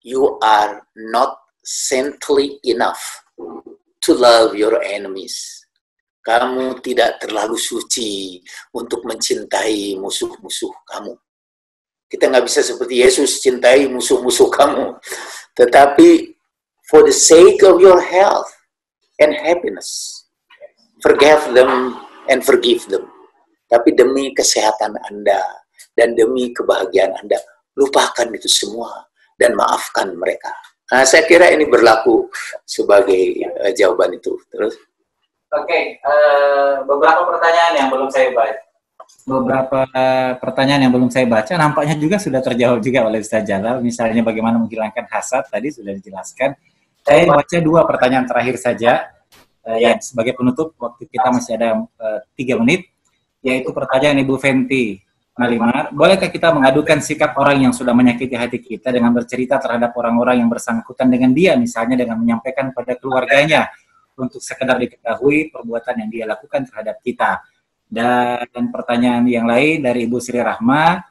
you are not saintly enough to love your enemies. Kamu tidak terlalu suci untuk mencintai musuh-musuh kamu. Kita nggak bisa seperti Yesus cintai musuh-musuh kamu. Tetapi for the sake of your health and happiness, forgive them and forgive them. Tapi demi kesehatan Anda dan demi kebahagiaan Anda, lupakan itu semua dan maafkan mereka. Nah, saya kira ini berlaku sebagai jawaban itu. Terus? Oke, beberapa pertanyaan yang belum saya baca. Nampaknya juga sudah terjawab juga oleh Ustaz Jalal. Misalnya bagaimana menghilangkan hasad, tadi sudah dijelaskan. Saya baca 2 pertanyaan terakhir saja, yang sebagai penutup, waktu kita masih ada 3 menit. yaitu pertanyaan Ibu Fenty Malimar. Bolehkah kita mengadukan sikap orang yang sudah menyakiti hati kita dengan bercerita terhadap orang-orang yang bersangkutan dengan dia, misalnya dengan menyampaikan pada keluarganya untuk sekedar diketahui perbuatan yang dia lakukan terhadap kita. Dan pertanyaan yang lain dari Ibu Sri Rahma,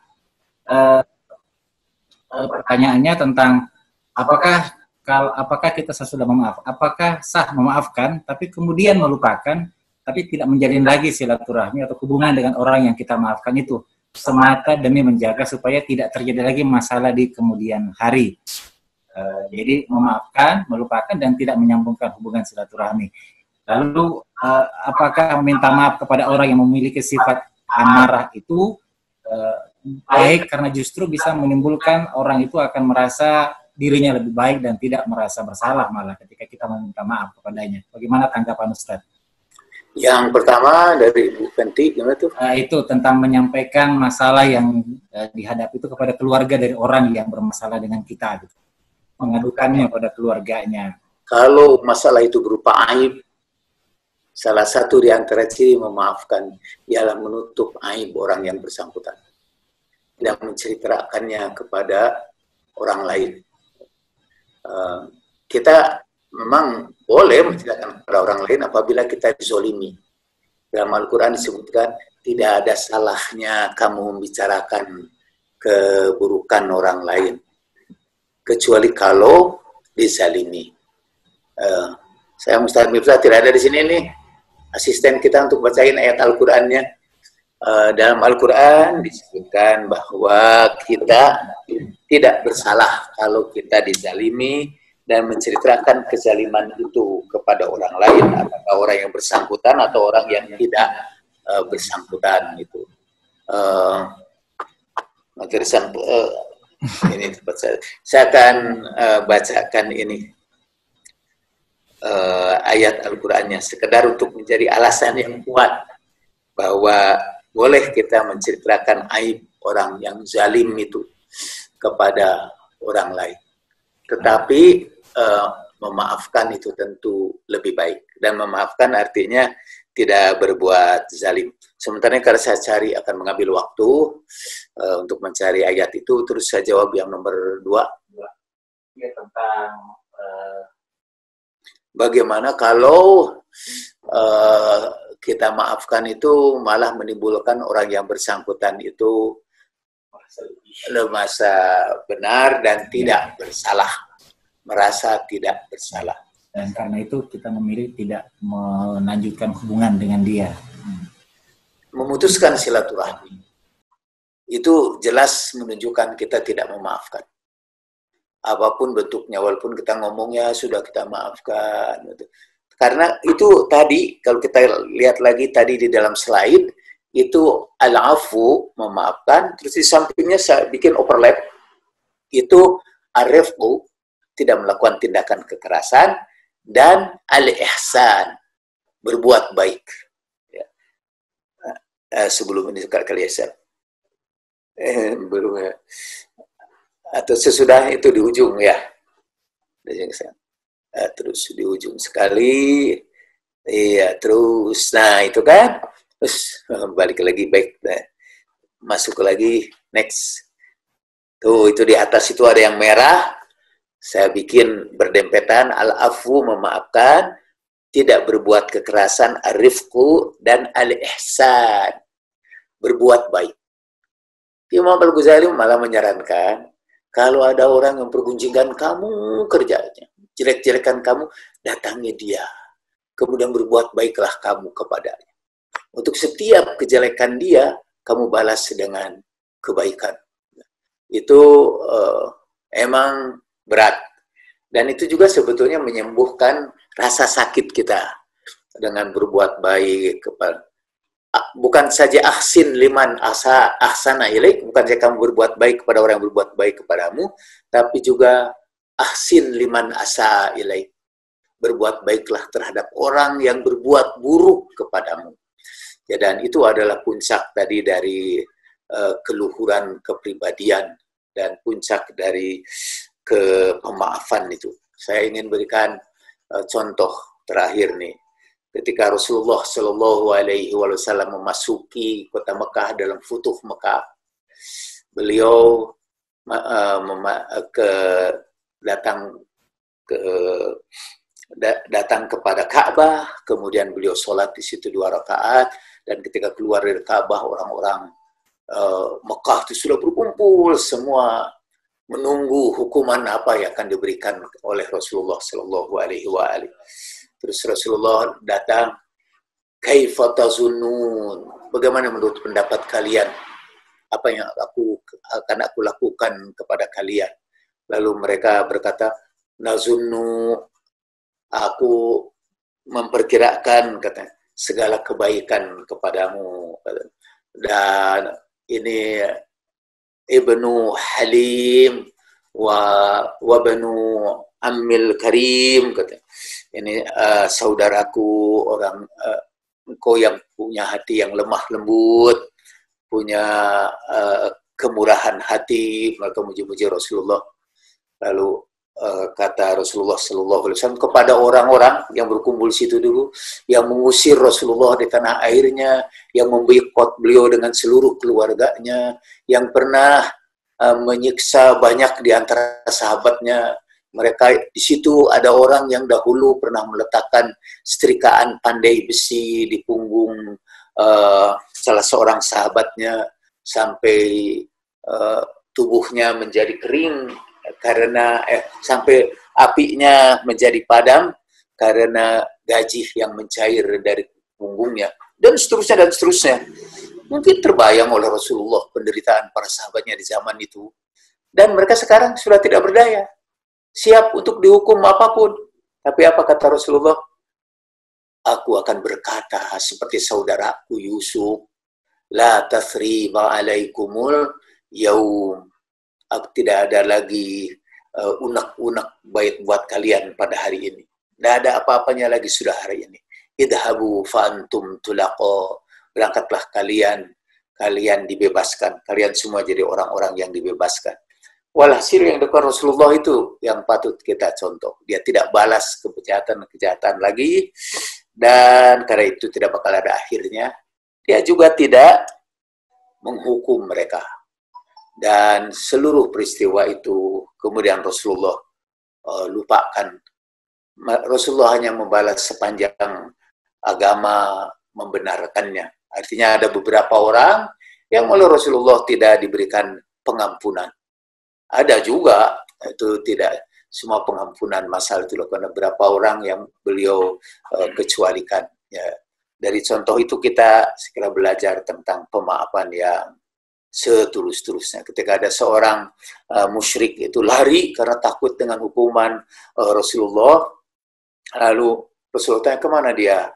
pertanyaannya tentang apakah kita sesudah memaaf, apakah sah memaafkan tapi kemudian melupakan, tapi tidak menjalin lagi silaturahmi atau hubungan dengan orang yang kita maafkan itu, semata demi menjaga supaya tidak terjadi lagi masalah di kemudian hari. Jadi memaafkan, melupakan, dan tidak menyambungkan hubungan silaturahmi. Lalu apakah meminta maaf kepada orang yang memiliki sifat amarah itu baik, karena justru bisa menimbulkan orang itu akan merasa dirinya lebih baik dan tidak merasa bersalah malah ketika kita meminta maaf kepadanya. Bagaimana tanggapan Ustadz? Yang pertama dari Bu Fenty, gimana tuh? Itu tentang menyampaikan masalah yang dihadapi itu kepada keluarga dari orang yang bermasalah dengan kita, gitu. Mengadukannya pada keluarganya. Kalau masalah itu berupa aib, salah satu di antara ciri memaafkan ialah menutup aib orang yang bersangkutan, tidak menceritakannya kepada orang lain. Kita memang boleh menceritakan kepada orang lain apabila kita dizolimi. Dalam Al-Quran disebutkan, tidak ada salahnya kamu membicarakan keburukan orang lain, kecuali kalau dizalimi. Saya Ustaz Miftah tidak ada di sini nih, asisten kita untuk bacain ayat Al-Qur'annya. Dalam Al-Quran disebutkan bahwa kita tidak bersalah kalau kita dizalimi dan menceritakan kezaliman itu kepada orang lain, apakah orang yang bersangkutan atau orang yang tidak bersangkutan itu. Ini saya akan bacakan ini ayat Al-Qur'annya sekedar untuk menjadi alasan yang kuat bahwa boleh kita menceritakan aib orang yang zalim itu kepada orang lain. Tetapi memaafkan itu tentu lebih baik. Dan memaafkan artinya tidak berbuat zalim. Sementara kalau saya cari akan mengambil waktu untuk mencari ayat itu, terus saya jawab yang nomor 2. Ya, tentang bagaimana kalau kita maafkan itu malah menimbulkan orang yang bersangkutan itu merasa benar dan tidak bersalah, merasa tidak bersalah. Dan karena itu kita memilih tidak melanjutkan hubungan dengan dia. Memutuskan silaturahmi. Itu jelas menunjukkan kita tidak memaafkan. Apapun bentuknya, walaupun kita ngomongnya sudah kita maafkan. Karena itu tadi, kalau kita lihat lagi tadi di dalam slide, itu al-afu, memaafkan, terus di sampingnya saya bikin overlap, itu ar-rifqu, tidak melakukan tindakan kekerasan, dan al-ihsan, berbuat baik. Ya. Sebelum ini kali ya, belum ya. Atau sesudah itu di ujung ya. Terus di ujung sekali, iya terus, nah itu kan, terus balik lagi baik, nah, masuk lagi next, tuh itu di atas itu ada yang merah, saya bikin berdempetan, al-afu memaafkan, tidak berbuat kekerasan, ar-rifqu dan al-ihsan, berbuat baik. Imam Al-Ghazali malah menyarankan, kalau ada orang yang pergunjingan kamu kerjanya, jelek-jelekan kamu, datangi dia. Kemudian berbuat baiklah kamu kepadanya. Untuk setiap kejelekan dia, kamu balas dengan kebaikan. Itu emang berat. Dan itu juga sebetulnya menyembuhkan rasa sakit kita dengan berbuat baik kepada. Bukan saja ahsin liman ahsana ilaik, bukan saja kamu berbuat baik kepada orang yang berbuat baik kepadamu, tapi juga ahsin liman asa ilaik, berbuat baiklah terhadap orang yang berbuat buruk kepadamu. Ya, dan itu adalah puncak tadi dari keluhuran kepribadian dan puncak dari pemaafan itu. Saya ingin berikan contoh terakhir nih. ketika Rasulullah Shallallahu Alaihi Wasallam memasuki kota Mekah dalam Futuh Mekah, beliau datang kepada Ka'bah, kemudian beliau sholat di situ 2 rakaat, dan ketika keluar dari Ka'bah orang-orang Mekah itu sudah berkumpul semua menunggu hukuman apa yang akan diberikan oleh Rasulullah Shallallahu Alaihi Wasallam. Terus Rasulullah datang, kaifa tazunnun, bagaimana menurut pendapat kalian, apa yang akan aku lakukan kepada kalian? Lalu mereka berkata, nazunnu, aku memperkirakan, katanya, segala kebaikan kepadamu, dan ini Ibnu Halim wa banu Ammil Karim, katanya. Ini saudaraku, orang engkau yang punya hati yang lemah lembut, punya kemurahan hati. Mereka muji-muji Rasulullah. Lalu kata Rasulullah Sallallahu Alaihi Wasallam kepada orang-orang yang berkumpul di situ dulu, yang mengusir Rasulullah di tanah airnya, yang memboikot beliau dengan seluruh keluarganya, yang pernah menyiksa banyak di antara sahabatnya. Mereka di situ ada orang yang dahulu pernah meletakkan setrikaan pandai besi di punggung salah seorang sahabatnya sampai tubuhnya menjadi kering karena sampai apinya menjadi padam karena gaji yang mencair dari punggungnya, dan seterusnya dan seterusnya. Mungkin terbayang oleh Rasulullah penderitaan para sahabatnya di zaman itu, dan mereka sekarang sudah tidak berdaya, siap untuk dihukum apapun. Tapi apa kata Rasulullah? Aku akan berkata seperti saudaraku Yusuf, la tathriba alaikumul yaum. Aku tidak ada lagi unek-unek baik buat kalian pada hari ini. Tidak ada apa-apanya lagi sudah hari ini. Idhabu fa'antum tulaqo. Berangkatlah kalian dibebaskan. Kalian semua jadi orang-orang yang dibebaskan. Walhasil yang dilakukan Rasulullah itu yang patut kita contoh. Dia tidak balas kejahatan lagi, dan karena itu tidak bakal ada akhirnya. Dia juga tidak menghukum mereka. Dan seluruh peristiwa itu kemudian Rasulullah lupakan. Rasulullah hanya membalas sepanjang agama membenarkannya. Artinya ada beberapa orang yang oleh Rasulullah tidak diberikan pengampunan. Ada juga, itu tidak semua pengampunan masalah itu dilakukan. Beberapa orang yang beliau kecualikan. Ya. Dari contoh itu kita segera belajar tentang pemaafan yang setulus-tulusnya. Ketika ada seorang musyrik itu lari karena takut dengan hukuman Rasulullah, lalu Rasulullah tanya kemana dia?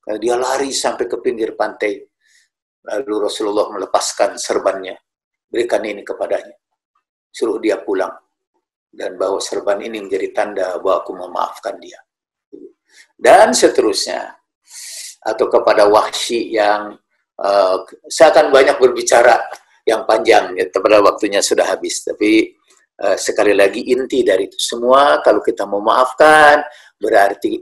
Karena dia lari sampai ke pinggir pantai. Lalu Rasulullah melepaskan serbannya, berikan ini kepadanya, suruh dia pulang, dan bawa serban ini menjadi tanda bahwa aku memaafkan dia. Dan seterusnya. Atau kepada Wahsy yang saya akan banyak berbicara yang panjang, ya, pada waktunya sudah habis. Tapi sekali lagi inti dari itu semua, kalau kita memaafkan, berarti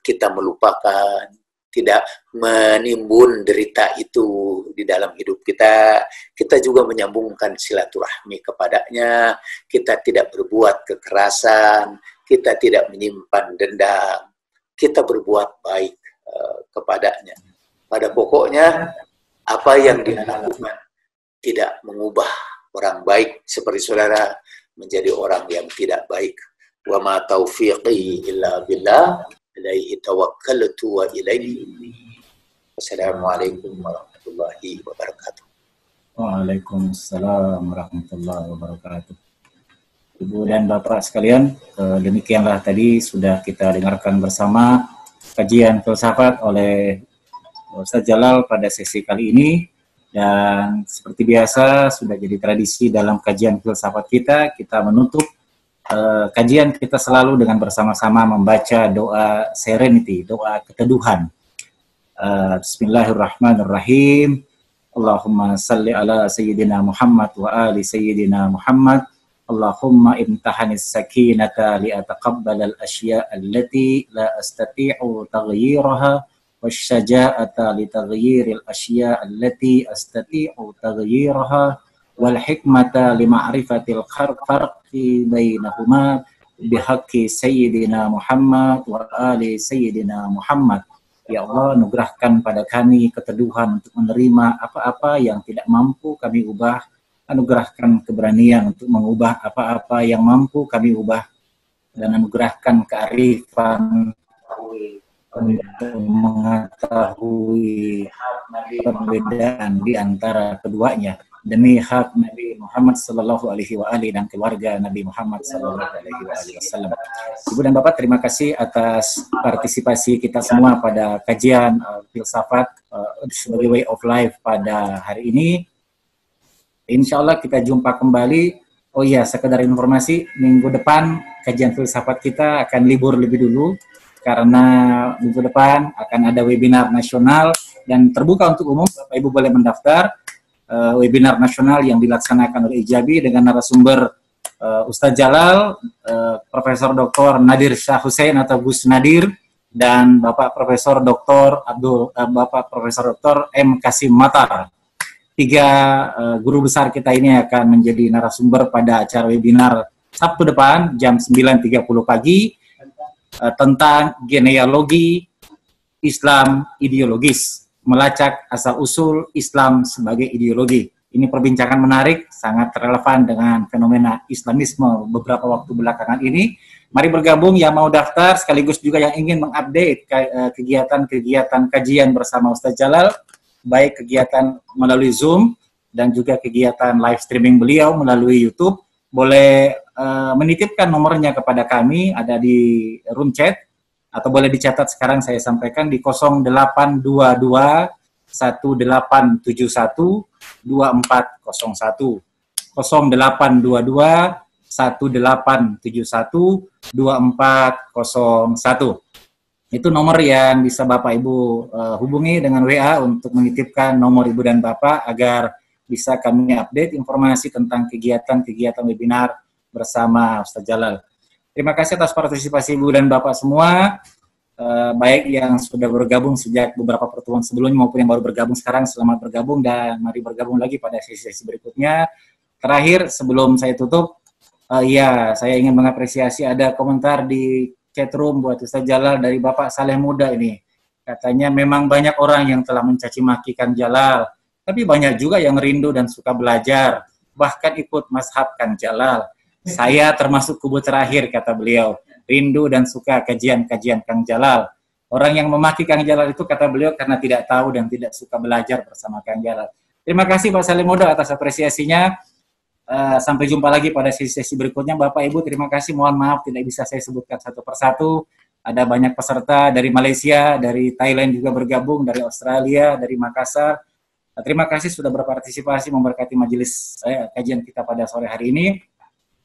kita melupakan, tidak menimbun derita itu di dalam hidup kita. Kita juga menyambungkan silaturahmi kepadanya. Kita tidak berbuat kekerasan. Kita tidak menyimpan dendam. Kita berbuat baik kepadanya. Pada pokoknya, apa yang dia lakukan tidak mengubah orang baik seperti saudara menjadi orang yang tidak baik. Wa ma taufiqi illa billah. Ilaihi tawakkaltu wa ilaihi. Wassalamualaikum warahmatullahi wabarakatuh. Waalaikumsalam warahmatullahi wabarakatuh. Ibu dan Bapak sekalian, demikianlah tadi sudah kita dengarkan bersama kajian filsafat oleh Ustaz Jalal pada sesi kali ini. Dan seperti biasa sudah jadi tradisi dalam kajian filsafat kita menutup kajian kita selalu dengan bersama-sama membaca doa serenity, doa keteduhan. Bismillahirrahmanirrahim. Allahumma salli ala Sayyidina Muhammad wa ali Sayyidina Muhammad. Allahumma imtahanis sakinata li'ataqabbal al-asya' allati la astati'u taghyiraha wasyaja'ata li taghyiril asya' allati astati'u taghyiraha wal hikmata li ma'rifatil farqi bainahuma bihaqqi sayyidina Muhammad wa ali sayyidina Muhammad. Ya Allah, anugerahkan pada kami keteduhan untuk menerima apa-apa yang tidak mampu kami ubah. Anugerahkan keberanian untuk mengubah apa-apa yang mampu kami ubah. Dan anugerahkan kearifan untuk mengetahui perbedaan di antara keduanya. Demi hak Nabi Muhammad sallallahu alaihi wa alihi dan keluarga Nabi Muhammad sallallahu alaihi wasallam. Ibu dan Bapak, terima kasih atas partisipasi kita semua pada kajian filsafat sebagai way of life pada hari ini. Insya Allah kita jumpa kembali. Oh iya, sekedar informasi, minggu depan kajian filsafat kita akan libur lebih dulu karena minggu depan akan ada webinar nasional dan terbuka untuk umum. Bapak Ibu boleh mendaftar. Webinar nasional yang dilaksanakan oleh Ijabi dengan narasumber Ustadz Jalal, Profesor Dr. Nadir Shah Hussein atau Gus Nadir, dan Bapak Profesor Dr. M. Kasim Matar. 3 guru besar kita ini akan menjadi narasumber pada acara webinar Sabtu depan jam 9.30 pagi tentang genealogi Islam ideologis. Melacak asal-usul Islam sebagai ideologi. Ini perbincangan menarik, sangat relevan dengan fenomena Islamisme beberapa waktu belakangan ini. Mari bergabung yang mau daftar, sekaligus juga yang ingin mengupdate kegiatan-kegiatan kajian bersama Ustadz Jalal, baik kegiatan melalui Zoom dan juga kegiatan live streaming beliau melalui YouTube. Boleh menitipkan nomornya kepada kami, ada di room chat, atau boleh dicatat sekarang saya sampaikan di 0822 1871 2401 0822 1871 2401. Itu nomor yang bisa Bapak Ibu hubungi dengan WA untuk menitipkan nomor Ibu dan Bapak agar bisa kami update informasi tentang kegiatan-kegiatan webinar bersama Ustadz Jalal. Terima kasih atas partisipasi Ibu dan Bapak semua, baik yang sudah bergabung sejak beberapa pertemuan sebelumnya maupun yang baru bergabung sekarang. Selamat bergabung dan mari bergabung lagi pada sesi-sesi berikutnya. Terakhir, sebelum saya tutup, saya ingin mengapresiasi ada komentar di chatroom buat Ustadz Jalal dari Bapak Saleh Muda ini. Katanya memang banyak orang yang telah mencaci maki Kang Jalal, tapi banyak juga yang rindu dan suka belajar, bahkan ikut mazhab Kang Jalal. Saya termasuk kubu terakhir, kata beliau, rindu dan suka kajian-kajian Kang Jalal. Orang yang memaki Kang Jalal itu, kata beliau, karena tidak tahu dan tidak suka belajar bersama Kang Jalal. Terima kasih Pak Saleh Muda atas apresiasinya. Sampai jumpa lagi pada sesi-sesi berikutnya. Bapak Ibu, terima kasih. Mohon maaf tidak bisa saya sebutkan satu persatu. Ada banyak peserta dari Malaysia, dari Thailand juga bergabung, dari Australia, dari Makassar. Terima kasih sudah berpartisipasi memberkati majelis kajian kita pada sore hari ini.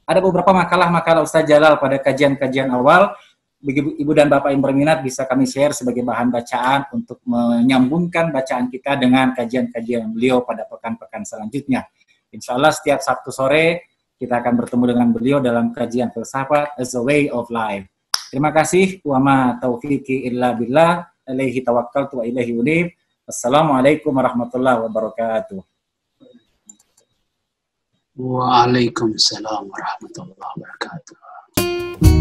Ada beberapa makalah-makalah Ustadz Jalal pada kajian-kajian awal. Ibu dan Bapak yang berminat bisa kami share sebagai bahan bacaan untuk menyambungkan bacaan kita dengan kajian-kajian beliau pada pekan-pekan selanjutnya. Insya Allah setiap Sabtu sore kita akan bertemu dengan beliau dalam kajian filsafat as a way of life. Terima kasih. Wa ma taufiqi illa billah. Alaihi tawakkaltu wa ilaihi unib. Wassalamualaikum warahmatullahi wabarakatuh. Waalaikumsalam warahmatullahi wabarakatuh.